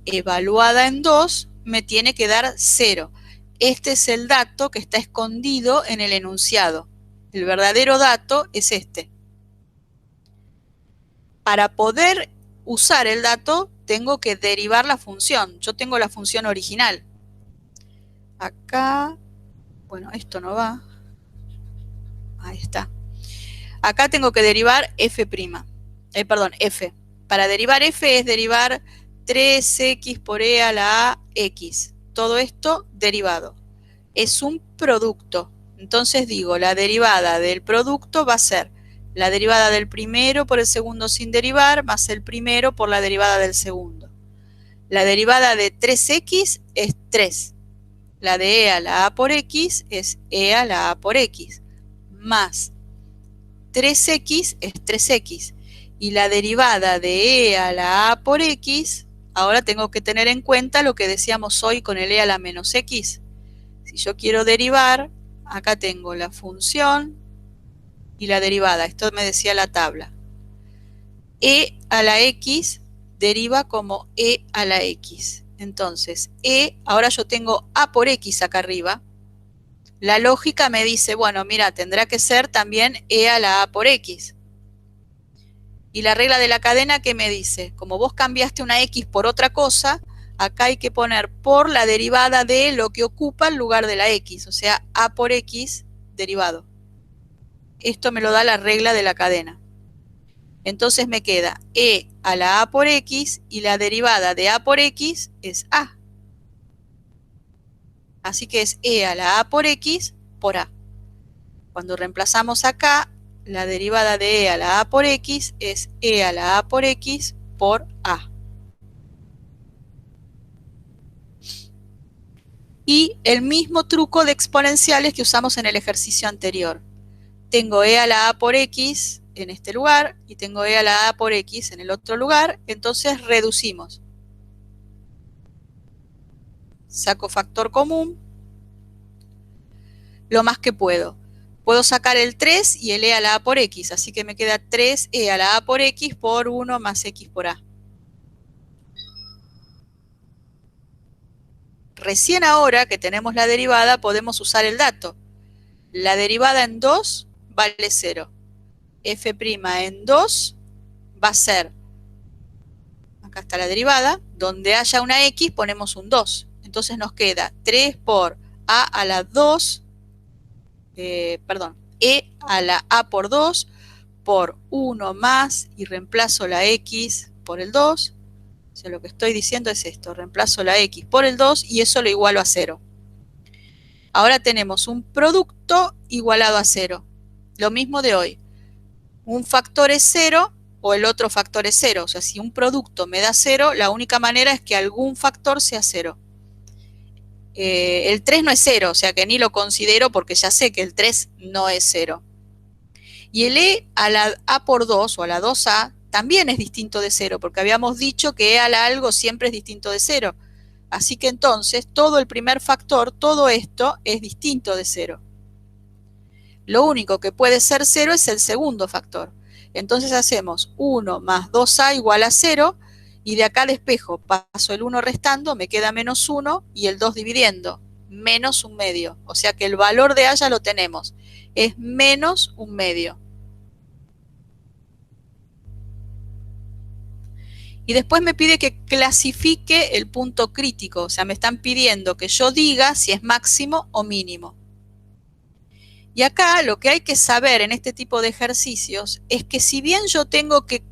evaluada en 2 me tiene que dar 0. Este es el dato que está escondido en el enunciado. El verdadero dato es este. Para poder usar el dato, tengo que derivar la función. Yo tengo la función original. Acá, bueno, esto no va. Ahí está. Acá tengo que derivar f'. F. Para derivar f es derivar 3x por e a la a x. Todo esto derivado. Es un producto. Entonces digo, la derivada del producto va a ser la derivada del primero por el segundo sin derivar, más el primero por la derivada del segundo. La derivada de 3x es 3. La de e a la a por x es e a la a por x, más 3x es 3x. Y la derivada de e a la a por x, ahora tengo que tener en cuenta lo que decíamos hoy con el e a la menos x. Si yo quiero derivar, acá tengo la función y la derivada. Esto me decía la tabla. E a la x deriva como e a la x. Entonces, ahora yo tengo a por x acá arriba. La lógica me dice, bueno, mira, tendrá que ser también e a la a por x. Y la regla de la cadena, ¿qué me dice? Como vos cambiaste una x por otra cosa, acá hay que poner por la derivada de lo que ocupa el lugar de la x, o sea, a por x derivado. Esto me lo da la regla de la cadena. Entonces me queda e a la a por x y la derivada de a por x es a. Así que es e a la a por x por a. Cuando reemplazamos acá, la derivada de e a la a por x es e a la a por x por a. Y el mismo truco de exponenciales que usamos en el ejercicio anterior. Tengo e a la a por x en este lugar y tengo e a la a por x en el otro lugar, entonces reducimos. Saco factor común lo más que puedo. Puedo sacar el 3 y el e a la a por x, así que me queda 3e a la a por x por 1 más x por a. Recién ahora que tenemos la derivada podemos usar el dato. La derivada en 2 vale 0. F' en 2 va a ser, acá está la derivada, donde haya una x ponemos un 2. Entonces nos queda 3 por a a la 2, e a la a por 2 por 1 más y reemplazo la x por el 2. O sea, lo que estoy diciendo es esto, reemplazo la x por el 2 y eso lo igualo a 0. Ahora tenemos un producto igualado a 0. Lo mismo de hoy. Un factor es 0 o el otro factor es 0. O sea, si un producto me da 0, la única manera es que algún factor sea 0. El 3 no es 0, o sea que ni lo considero porque ya sé que el 3 no es 0. Y el e a la a por 2 o a la 2a también es distinto de 0, porque habíamos dicho que e a la algo siempre es distinto de 0. Así que entonces todo el primer factor, todo esto es distinto de 0. Lo único que puede ser 0 es el segundo factor. Entonces hacemos 1 más 2a igual a 0 y de acá despejo, paso el 1 restando, me queda menos 1 y el 2 dividiendo, menos 1/2. O sea que el valor de a ya lo tenemos, es menos 1/2. Y después me pide que clasifique el punto crítico, o sea, me están pidiendo que yo diga si es máximo o mínimo. Y acá lo que hay que saber en este tipo de ejercicios es que si bien yo tengo que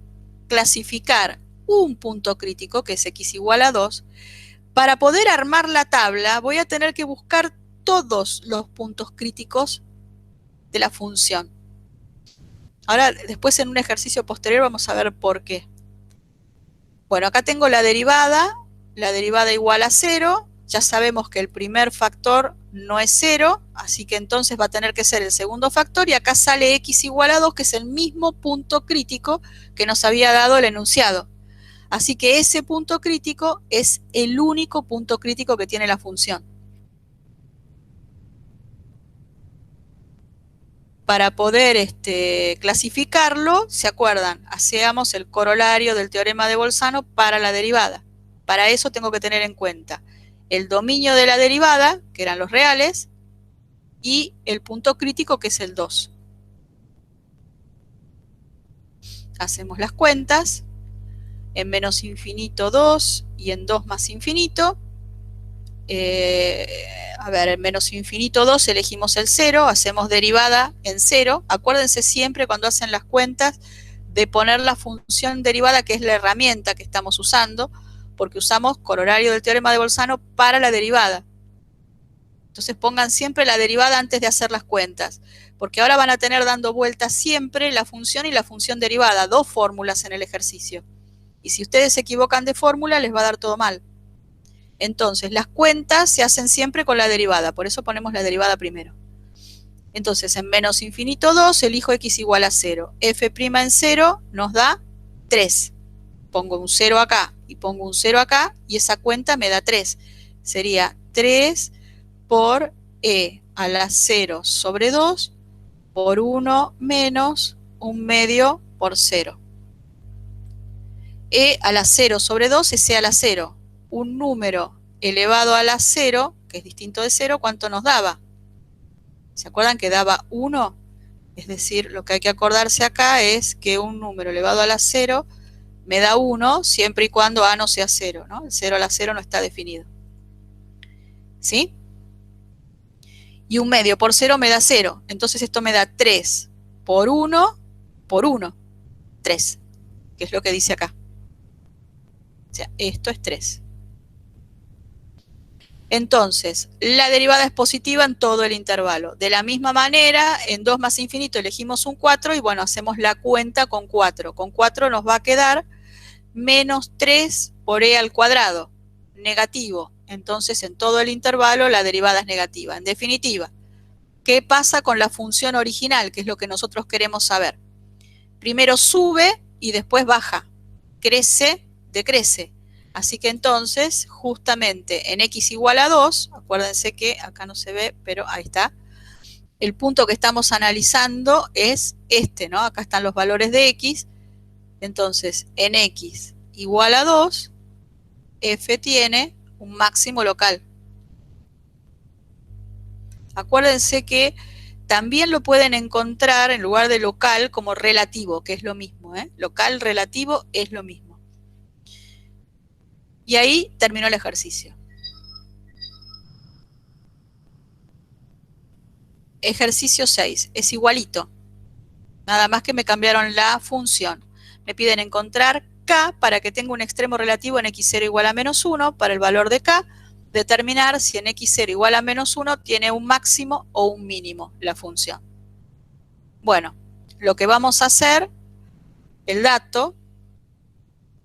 clasificar un punto crítico, que es x igual a 2, para poder armar la tabla voy a tener que buscar todos los puntos críticos de la función. Ahora, después en un ejercicio posterior vamos a ver por qué. Bueno, acá tengo la derivada igual a 0, Ya sabemos que el primer factor no es 0, así que entonces va a tener que ser el segundo factor, y acá sale x igual a 2, que es el mismo punto crítico que nos había dado el enunciado. Así que ese punto crítico es el único punto crítico que tiene la función. Para poder clasificarlo, ¿se acuerdan? Hacíamos el corolario del teorema de Bolzano para la derivada. Para eso tengo que tener en cuenta el dominio de la derivada, que eran los reales, y el punto crítico, que es el 2. Hacemos las cuentas. En menos infinito 2 y en 2 más infinito. A ver, en menos infinito 2 elegimos el 0, hacemos derivada en 0. Acuérdense siempre cuando hacen las cuentas de poner la función derivada, que es la herramienta que estamos usando, porque usamos corolario del teorema de Bolzano para la derivada. Entonces pongan siempre la derivada antes de hacer las cuentas, porque ahora van a tener dando vueltas siempre la función y la función derivada, dos fórmulas en el ejercicio. Y si ustedes se equivocan de fórmula, les va a dar todo mal. Entonces, las cuentas se hacen siempre con la derivada, por eso ponemos la derivada primero. Entonces, en menos infinito 2, elijo x igual a 0. F' en 0 nos da 3. Pongo un 0 acá y pongo un 0 acá, y esa cuenta me da 3. Sería 3 por e a la 0 sobre 2 por 1 menos 1 medio por 0. E a la 0 sobre 2 es e a la 0. Un número elevado a la 0, que es distinto de 0, ¿cuánto nos daba? ¿Se acuerdan que daba 1? Es decir, lo que hay que acordarse acá es que un número elevado a la 0 me da 1 siempre y cuando a no sea 0, ¿no? El 0 a la 0 no está definido. ¿Sí? Y 1 medio por 0 me da 0. Entonces esto me da 3 por 1 por 1. 3, que es lo que dice acá. O sea, esto es 3. Entonces, la derivada es positiva en todo el intervalo. De la misma manera, en 2 más infinito elegimos un 4 y bueno, hacemos la cuenta con 4. Con 4 nos va a quedar menos 3 por e al cuadrado, negativo. Entonces, en todo el intervalo la derivada es negativa. En definitiva, ¿qué pasa con la función original? Que es lo que nosotros queremos saber. Primero sube y después baja. Crece, decrece. Así que entonces, justamente en x igual a 2, acuérdense que acá no se ve, pero ahí está, el punto que estamos analizando es este, ¿no? Acá están los valores de x. Entonces, en x igual a 2, f tiene un máximo local. Acuérdense que también lo pueden encontrar en lugar de local como relativo, que es lo mismo, ¿eh? Local, relativo es lo mismo. Y ahí terminó el ejercicio. Ejercicio 6, es igualito. Nada más que me cambiaron la función. Me piden encontrar k para que tenga un extremo relativo en x0 igual a menos 1 para el valor de k. Determinar si en x0 igual a menos 1 tiene un máximo o un mínimo la función. Bueno, lo que vamos a hacer, el dato,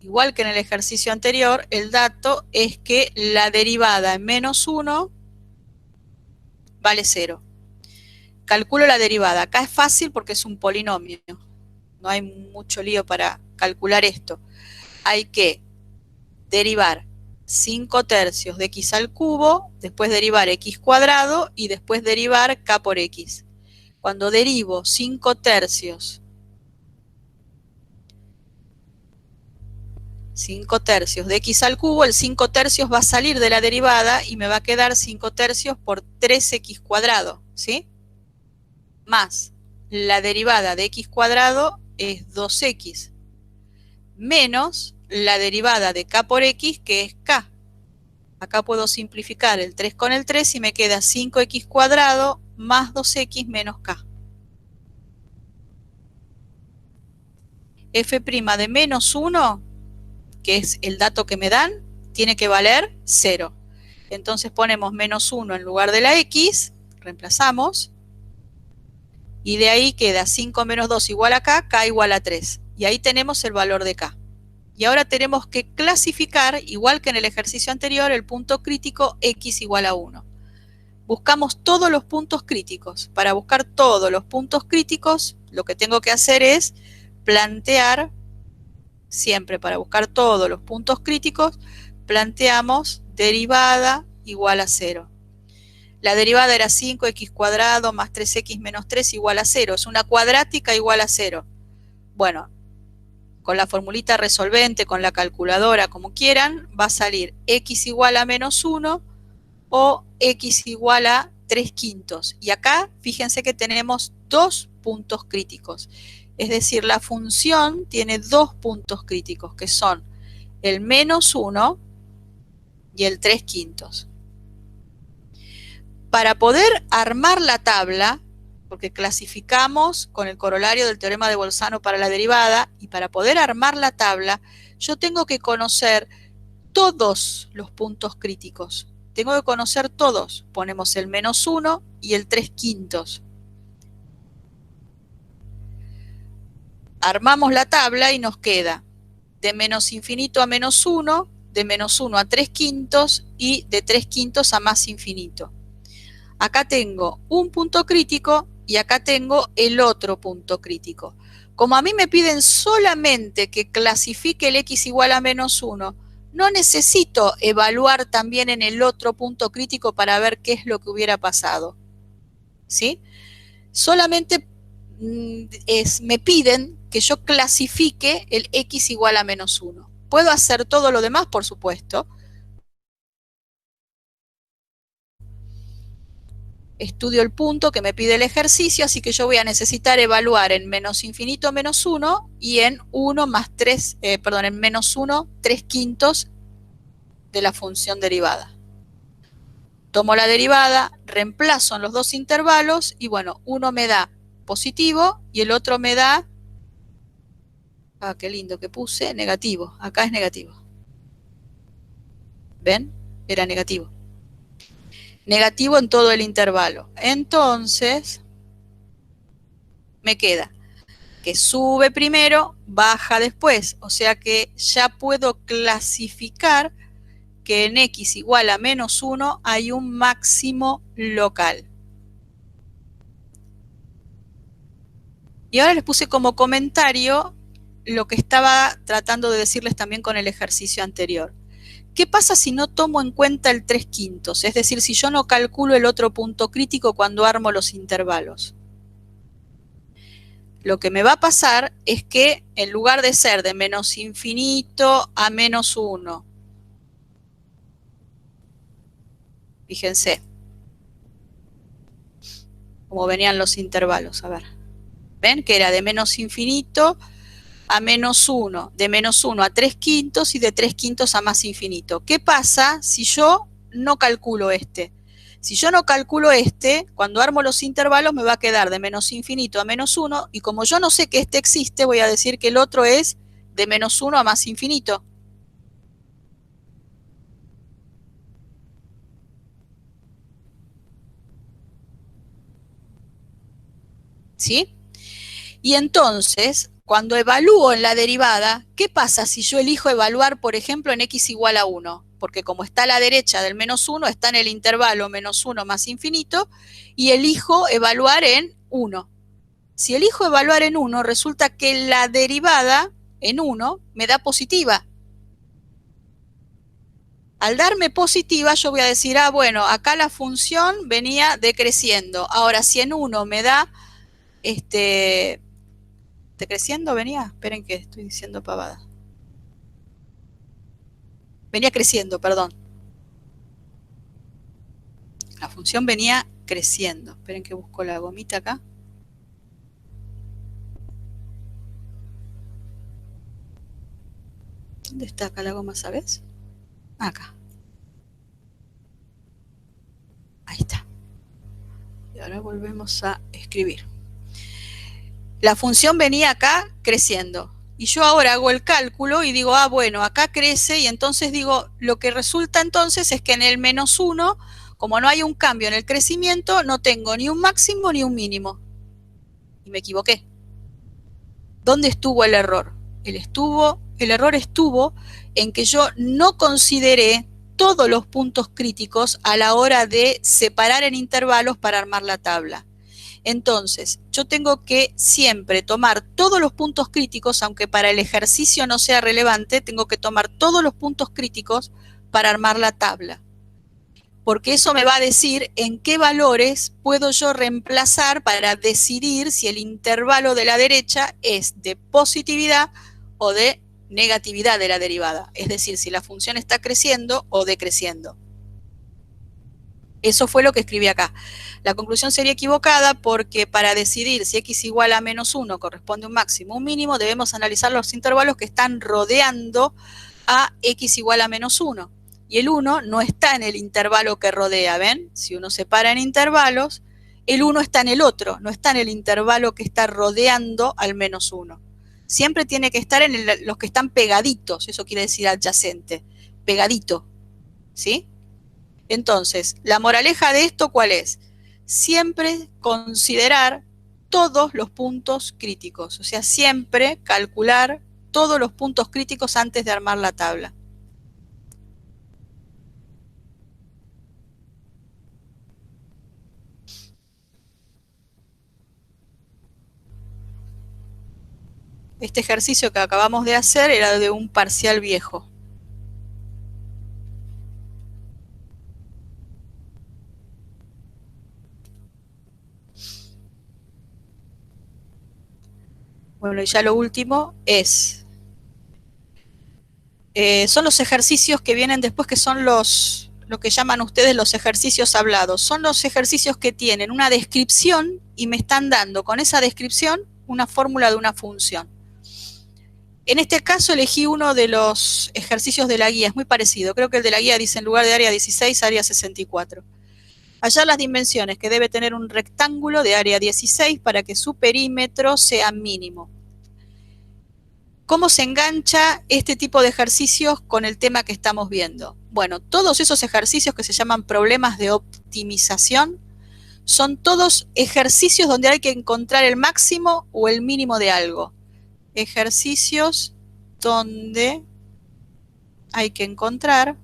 igual que en el ejercicio anterior, el dato es que la derivada en menos 1 vale 0. Calculo la derivada. Acá es fácil porque es un polinomio. No hay mucho lío para calcular esto. Hay que derivar 5 tercios de x al cubo, después derivar x cuadrado y después derivar k por x. Cuando derivo 5 tercios de x al cubo, el 5 tercios va a salir de la derivada y me va a quedar 5 tercios por 3x cuadrado, ¿sí? Más la derivada de x cuadrado es 2x, menos la derivada de k por x, que es k. Acá puedo simplificar el 3 con el 3 y me queda 5x cuadrado más 2x menos k. F' de menos 1, que es el dato que me dan, tiene que valer 0. Entonces ponemos menos 1 en lugar de la x, reemplazamos, y de ahí queda 5 menos 2 igual a k igual a 3. Y ahí tenemos el valor de k. Y ahora tenemos que clasificar, igual que en el ejercicio anterior, el punto crítico x igual a 1. Buscamos todos los puntos críticos. Para buscar todos los puntos críticos, lo que tengo que hacer es plantear, siempre para buscar todos los puntos críticos, planteamos derivada igual a 0. La derivada era 5x cuadrado más 3x menos 3 igual a 0. Es una cuadrática igual a 0. Bueno, con la formulita resolvente, con la calculadora, como quieran, va a salir x igual a menos 1 o x igual a 3 quintos. Y acá, fíjense que tenemos dos puntos críticos. Es decir, la función tiene dos puntos críticos, que son el menos 1 y el 3 quintos. Para poder armar la tabla, porque clasificamos con el corolario del teorema de Bolzano para la derivada, y para poder armar la tabla, yo tengo que conocer todos los puntos críticos. Tengo que conocer todos. Ponemos el menos 1 y el 3 quintos. Armamos la tabla y nos queda de menos infinito a menos 1, de menos 1 a 3 quintos y de 3 quintos a más infinito. Acá tengo un punto crítico y acá tengo el otro punto crítico. Como a mí me piden solamente que clasifique el x igual a menos 1, no necesito evaluar también en el otro punto crítico para ver qué es lo que hubiera pasado. ¿Sí? Solamente me piden que yo clasifique el x igual a menos 1. ¿Puedo hacer todo lo demás? Por supuesto. Estudio el punto que me pide el ejercicio, así que yo voy a necesitar evaluar en menos infinito menos 1 y en 1 más 3, en menos 1, 3 quintos de la función derivada. Tomo la derivada, reemplazo en los dos intervalos y bueno, uno me da positivo y el otro me da, qué lindo que puse, negativo. Acá es negativo. ¿Ven? Era negativo. Negativo en todo el intervalo. Entonces, me queda que sube primero, baja después. O sea que ya puedo clasificar que en x igual a menos 1 hay un máximo local. Y ahora les puse como comentario lo que estaba tratando de decirles también con el ejercicio anterior. ¿Qué pasa si no tomo en cuenta el 3 quintos? Es decir, si yo no calculo el otro punto crítico cuando armo los intervalos. Lo que me va a pasar es que en lugar de ser de menos infinito a menos 1, fíjense cómo venían los intervalos, a ver. ¿Ven? Que era de menos infinito a menos 1, de menos 1 a 3 quintos y de 3 quintos a más infinito. ¿Qué pasa si yo no calculo este? Si yo no calculo este, cuando armo los intervalos me va a quedar de menos infinito a menos 1 y como yo no sé que este existe, voy a decir que el otro es de menos 1 a más infinito. ¿Sí? Y entonces, cuando evalúo en la derivada, ¿qué pasa si yo elijo evaluar, por ejemplo, en x igual a 1? Porque como está a la derecha del menos 1, está en el intervalo menos 1 más infinito, y elijo evaluar en 1. Si elijo evaluar en 1, resulta que la derivada en 1 me da positiva. Al darme positiva, yo voy a decir, bueno, acá la función venía decreciendo. Ahora, si en 1 me da ¿decreciendo venía? Esperen que estoy diciendo pavada. Venía creciendo, perdón. La función venía creciendo. Esperen que busco la gomita acá. ¿Dónde está acá la goma, sabes? Acá. Ahí está. Y ahora volvemos a escribir. La función venía acá creciendo. Y yo ahora hago el cálculo y digo, bueno, acá crece y entonces digo, lo que resulta entonces es que en el menos 1, como no hay un cambio en el crecimiento, no tengo ni un máximo ni un mínimo. Y me equivoqué. ¿Dónde estuvo el error? Él estuvo El error estuvo en que yo no consideré todos los puntos críticos a la hora de separar en intervalos para armar la tabla. Entonces, yo tengo que siempre tomar todos los puntos críticos, aunque para el ejercicio no sea relevante, tengo que tomar todos los puntos críticos para armar la tabla. Porque eso me va a decir en qué valores puedo yo reemplazar para decidir si el intervalo de la derecha es de positividad o de negatividad de la derivada. Es decir, si la función está creciendo o decreciendo. Eso fue lo que escribí acá. La conclusión sería equivocada porque para decidir si x igual a menos 1 corresponde a un máximo o un mínimo, debemos analizar los intervalos que están rodeando a x igual a menos 1. Y el 1 no está en el intervalo que rodea, ¿ven? Si uno separa en intervalos, el 1 está en el otro, no está en el intervalo que está rodeando al menos 1. Siempre tiene que estar en los que están pegaditos, eso quiere decir adyacente, pegadito, ¿sí? Entonces, la moraleja de esto, ¿cuál es? Siempre considerar todos los puntos críticos, o sea, siempre calcular todos los puntos críticos antes de armar la tabla. Este ejercicio que acabamos de hacer era de un parcial viejo. Bueno, y ya lo último es, son los ejercicios que vienen después, que son lo que llaman ustedes los ejercicios hablados. Son los ejercicios que tienen una descripción y me están dando con esa descripción una fórmula de una función. En este caso elegí uno de los ejercicios de la guía, es muy parecido. Creo que el de la guía dice en lugar de área 16, área 64. Hallar las dimensiones que debe tener un rectángulo de área 16 para que su perímetro sea mínimo. ¿Cómo se engancha este tipo de ejercicios con el tema que estamos viendo? Bueno, todos esos ejercicios que se llaman problemas de optimización son todos ejercicios donde hay que encontrar el máximo o el mínimo de algo. Ejercicios donde hay que encontrar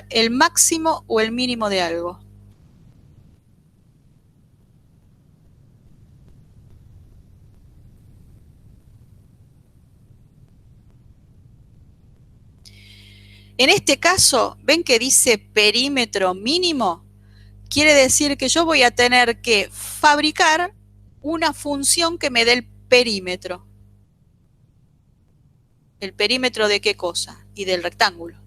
el máximo o el mínimo de algo. En este caso, ¿ven que dice perímetro mínimo? Quiere decir que yo voy a tener que fabricar una función que me dé el perímetro. ¿El perímetro de qué cosa? Y del rectángulo.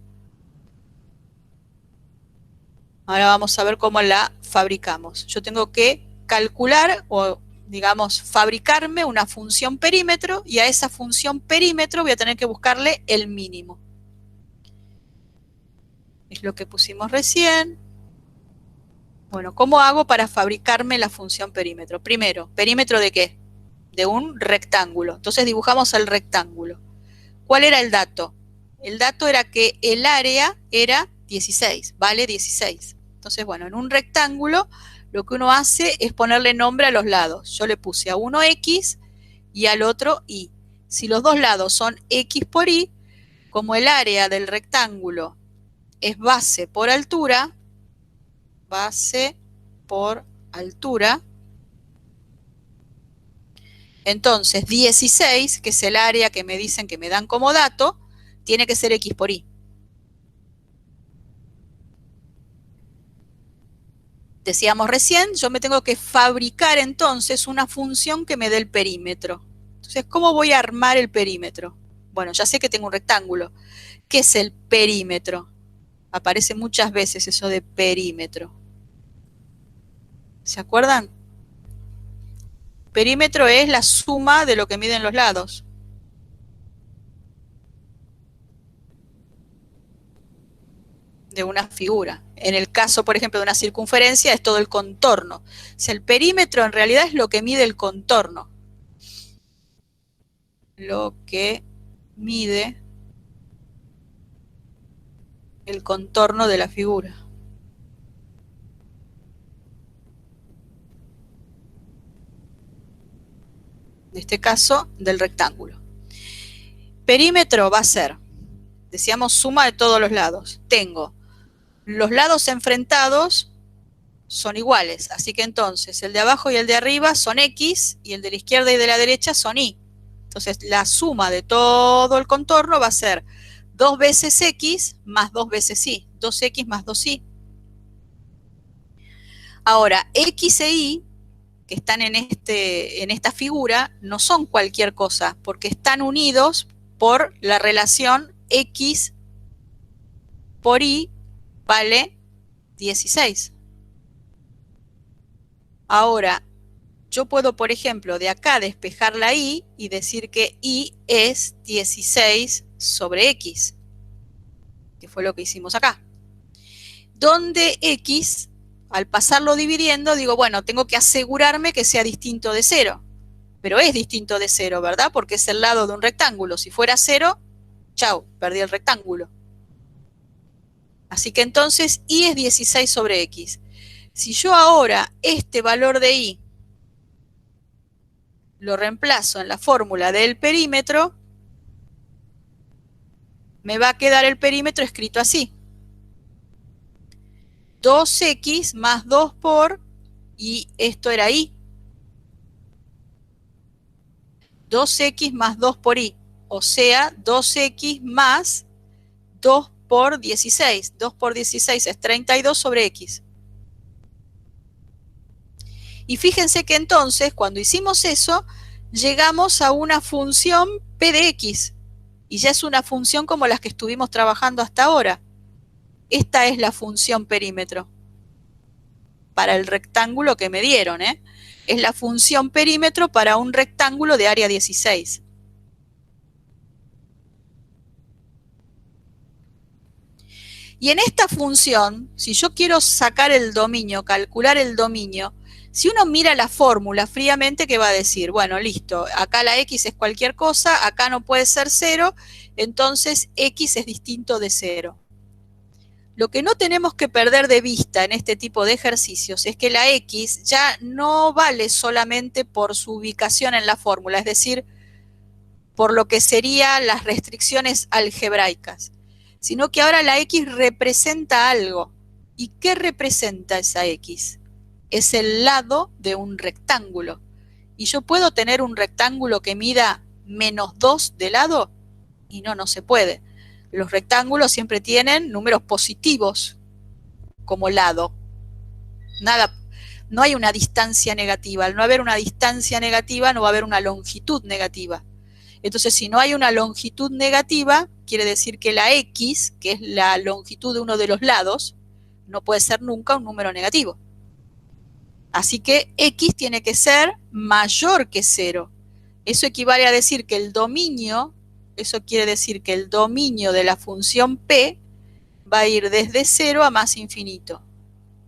Ahora vamos a ver cómo la fabricamos. Yo tengo que calcular o, digamos, fabricarme una función perímetro, y a esa función perímetro voy a tener que buscarle el mínimo. Es lo que pusimos recién. Bueno, ¿cómo hago para fabricarme la función perímetro? Primero, ¿perímetro de qué? De un rectángulo. Entonces dibujamos el rectángulo. ¿Cuál era el dato? El dato era que el área era 16, vale 16. Entonces, bueno, en un rectángulo lo que uno hace es ponerle nombre a los lados. Yo le puse a uno X y al otro Y. Si los dos lados son X por Y, como el área del rectángulo es base por altura, entonces 16, que es el área que me dicen que me dan como dato, tiene que ser X por Y. Decíamos recién, yo me tengo que fabricar entonces una función que me dé el perímetro. Entonces, ¿cómo voy a armar el perímetro? Bueno, ya sé que tengo un rectángulo. ¿Qué es el perímetro? Aparece muchas veces eso de perímetro. ¿Se acuerdan? Perímetro es la suma de lo que miden los lados. De una figura. En el caso, por ejemplo, de una circunferencia, es todo el contorno. O sea, el perímetro en realidad es lo que mide el contorno. Lo que mide el contorno de la figura. en este caso del rectángulo. Perímetro va a ser, decíamos, suma de todos los lados. Tengo los lados enfrentados son iguales, así que entonces el de abajo y el de arriba son X y el de la izquierda y de la derecha son Y. Entonces la suma de todo el contorno va a ser 2 veces X más 2 veces Y, 2X más 2Y. Ahora, X e Y, que están en esta figura, no son cualquier cosa, porque están unidos por la relación X por Y vale 16. Ahora, yo puedo, por ejemplo, de acá despejar la Y y decir que Y es 16 sobre X, que fue lo que hicimos acá. Donde X, al pasarlo dividiendo, digo, bueno, tengo que asegurarme que sea distinto de 0. Pero es distinto de 0, ¿verdad? Porque es el lado de un rectángulo. Si fuera 0, chau, perdí el rectángulo. Así que entonces Y es 16 sobre X. Si yo ahora este valor de Y lo reemplazo en la fórmula del perímetro, me va a quedar el perímetro escrito así. 2X más 2 por, y esto era Y. 2X más 2 por Y. O sea, 2X más 2 por 16. 2 por 16 es 32 sobre X. Y fíjense que entonces, cuando hicimos eso, llegamos a una función P de X. Y ya es una función como las que estuvimos trabajando hasta ahora. Esta es la función perímetro. Para el rectángulo que me dieron, ¿eh? Es la función perímetro para un rectángulo de área 16. Y en esta función, si yo quiero sacar el dominio, calcular el dominio, si uno mira la fórmula fríamente, ¿qué va a decir? Bueno, listo, acá la X es cualquier cosa, acá no puede ser 0, entonces X es distinto de 0. Lo que no tenemos que perder de vista en este tipo de ejercicios es que la X ya no vale solamente por su ubicación en la fórmula, es decir, por lo que serían las restricciones algebraicas, sino que ahora la X representa algo. ¿Y qué representa esa X? Es el lado de un rectángulo. ¿Y yo puedo tener un rectángulo que mida menos 2 de lado? Y no se puede. Los rectángulos siempre tienen números positivos como lado. Nada, no hay una distancia negativa. Al no haber una distancia negativa, no va a haber una longitud negativa. Entonces, si no hay una longitud negativa, quiere decir que la X, que es la longitud de uno de los lados, no puede ser nunca un número negativo. Así que X tiene que ser mayor que 0. Eso equivale a decir que el dominio, eso quiere decir que el dominio de la función P va a ir desde 0 a más infinito.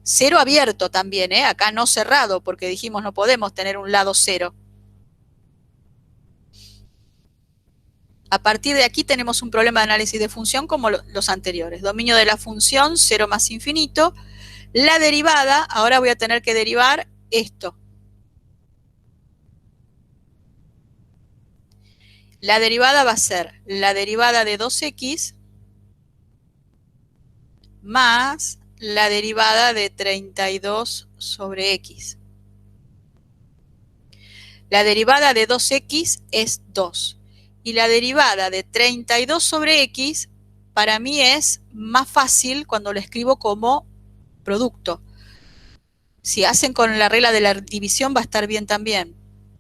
0 abierto también, acá no cerrado, porque dijimos no podemos tener un lado 0. A partir de aquí tenemos un problema de análisis de función como los anteriores. Dominio de la función, 0 más infinito. La derivada, ahora voy a tener que derivar esto. La derivada va a ser la derivada de 2x más la derivada de 32 sobre x. La derivada de 2x es 2. Y la derivada de 32 sobre x para mí es más fácil cuando lo escribo como producto. Si hacen con la regla de la división va a estar bien también.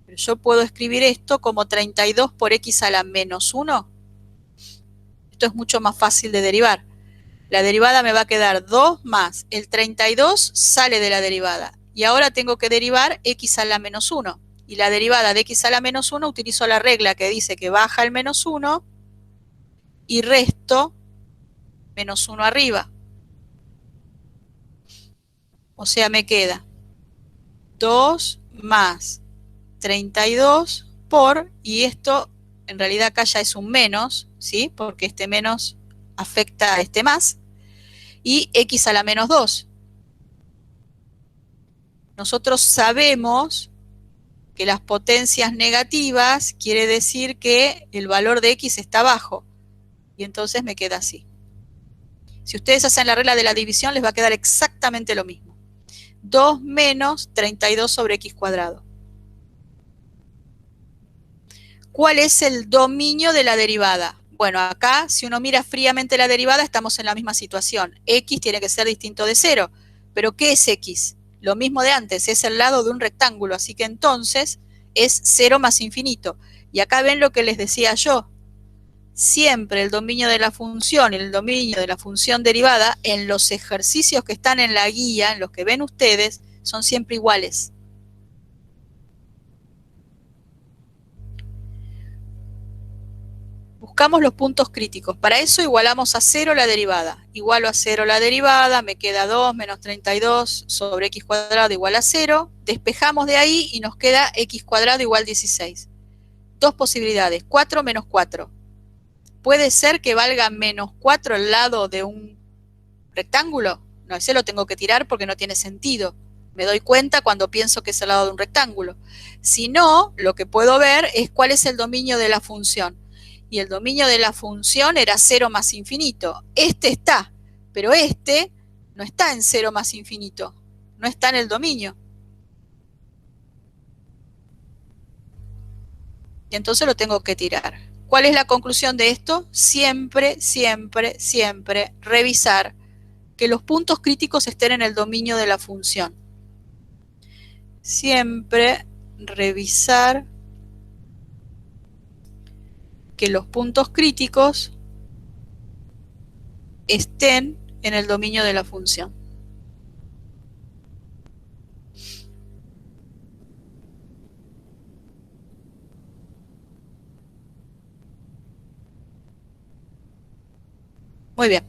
Pero yo puedo escribir esto como 32 por x a la menos 1. Esto es mucho más fácil de derivar. La derivada me va a quedar 2 más el 32 sale de la derivada. Y ahora tengo que derivar x a la menos 1. Y la derivada de x a la menos 1 utilizo la regla que dice que baja el menos 1 y resto menos 1 arriba. O sea, me queda 2 más 32 por, y esto en realidad acá ya es un menos, ¿sí? Porque este menos afecta a este más, y x a la menos 2. Nosotros sabemos que las potencias negativas quiere decir que el valor de x está bajo. Y entonces me queda así. Si ustedes hacen la regla de la división, les va a quedar exactamente lo mismo. 2 menos 32 sobre x cuadrado. ¿Cuál es el dominio de la derivada? Bueno, acá, si uno mira fríamente la derivada, estamos en la misma situación. X tiene que ser distinto de 0. ¿Pero qué es X? Lo mismo de antes, es el lado de un rectángulo, así que entonces es 0 más infinito. Y acá ven lo que les decía yo. Siempre el dominio de la función y el dominio de la función derivada en los ejercicios que están en la guía, en los que ven ustedes, son siempre iguales. Buscamos los puntos críticos. Para eso igualamos a 0 la derivada. Igualo a 0 la derivada, me queda 2 menos 32 sobre x cuadrado igual a 0. Despejamos de ahí y nos queda x cuadrado igual 16. Dos posibilidades, 4 menos 4. ¿Puede ser que valga menos 4 el lado de un rectángulo? No, ese lo tengo que tirar porque no tiene sentido. Me doy cuenta cuando pienso que es el lado de un rectángulo. Si no, lo que puedo ver es cuál es el dominio de la función. Y el dominio de la función era 0 más infinito. Este está, pero este no está en 0 más infinito. No está en el dominio. Y entonces lo tengo que tirar. ¿Cuál es la conclusión de esto? Siempre, siempre, siempre revisar que los puntos críticos estén en el dominio de la función. Siempre revisar que los puntos críticos estén en el dominio de la función. Muy bien.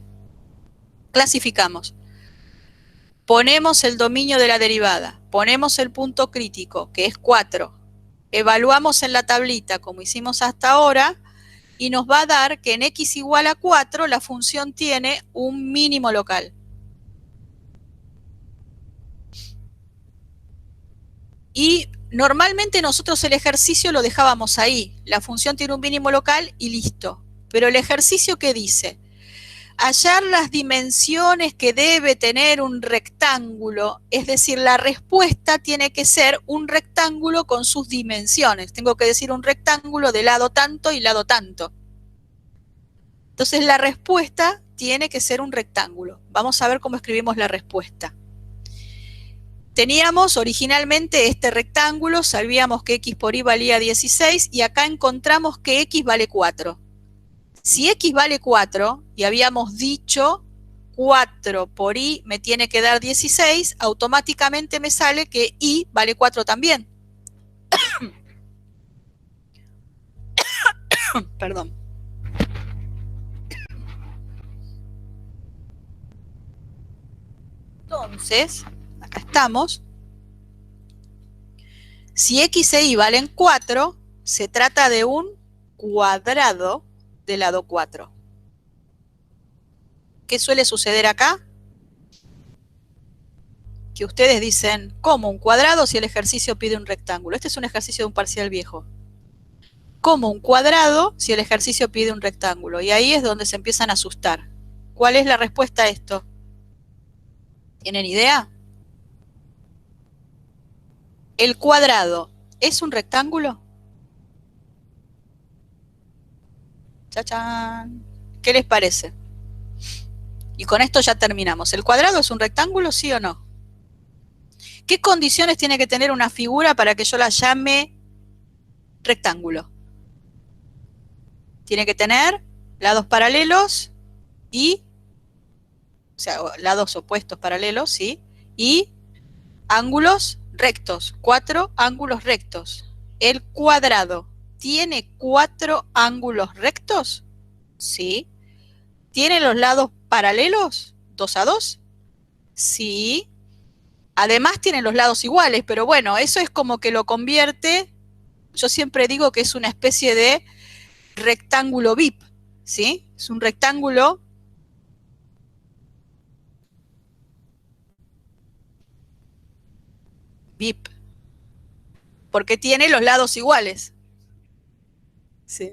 Clasificamos. Ponemos el dominio de la derivada, ponemos el punto crítico, que es 4. Evaluamos en la tablita, como hicimos hasta ahora, y nos va a dar que en x igual a 4 la función tiene un mínimo local. Y normalmente nosotros el ejercicio lo dejábamos ahí. La función tiene un mínimo local y listo. Pero el ejercicio, ¿qué dice? Hallar las dimensiones que debe tener un rectángulo, es decir, la respuesta tiene que ser un rectángulo con sus dimensiones. Tengo que decir un rectángulo de lado tanto y lado tanto. Entonces la respuesta tiene que ser un rectángulo. Vamos a ver cómo escribimos la respuesta. Teníamos originalmente este rectángulo, sabíamos que x por y valía 16 y acá encontramos que x vale 4. Si x vale 4 y habíamos dicho 4 por y me tiene que dar 16, automáticamente me sale que y vale 4 también. Perdón. Entonces, acá estamos. Si x e y valen 4, se trata de un cuadrado de lado 4. ¿Qué suele suceder acá? Que ustedes dicen, ¿cómo un cuadrado si el ejercicio pide un rectángulo? Este es un ejercicio de un parcial viejo. ¿Cómo un cuadrado si el ejercicio pide un rectángulo? Y ahí es donde se empiezan a asustar. ¿Cuál es la respuesta a esto? ¿Tienen idea? ¿El cuadrado es un rectángulo? ¡Chachán! ¿Qué les parece? Y con esto ya terminamos. ¿El cuadrado es un rectángulo, sí o no? ¿Qué condiciones tiene que tener una figura para que yo la llame rectángulo? Tiene que tener lados paralelos y, o sea, lados opuestos paralelos, ¿sí? Y ángulos rectos, 4 ángulos rectos. ¿El cuadrado tiene 4 ángulos rectos? Sí. ¿Tiene los lados paralelos? ¿2 a 2? Sí. Además tiene los lados iguales, pero bueno, eso es como que lo convierte, yo siempre digo que es una especie de rectángulo VIP, ¿sí? Es un rectángulo VIP. porque tiene los lados iguales. Sí.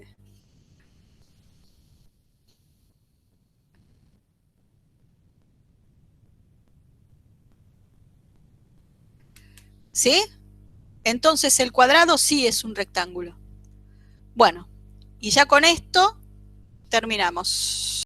¿Sí? Entonces el cuadrado sí es un rectángulo. Bueno, y ya con esto terminamos.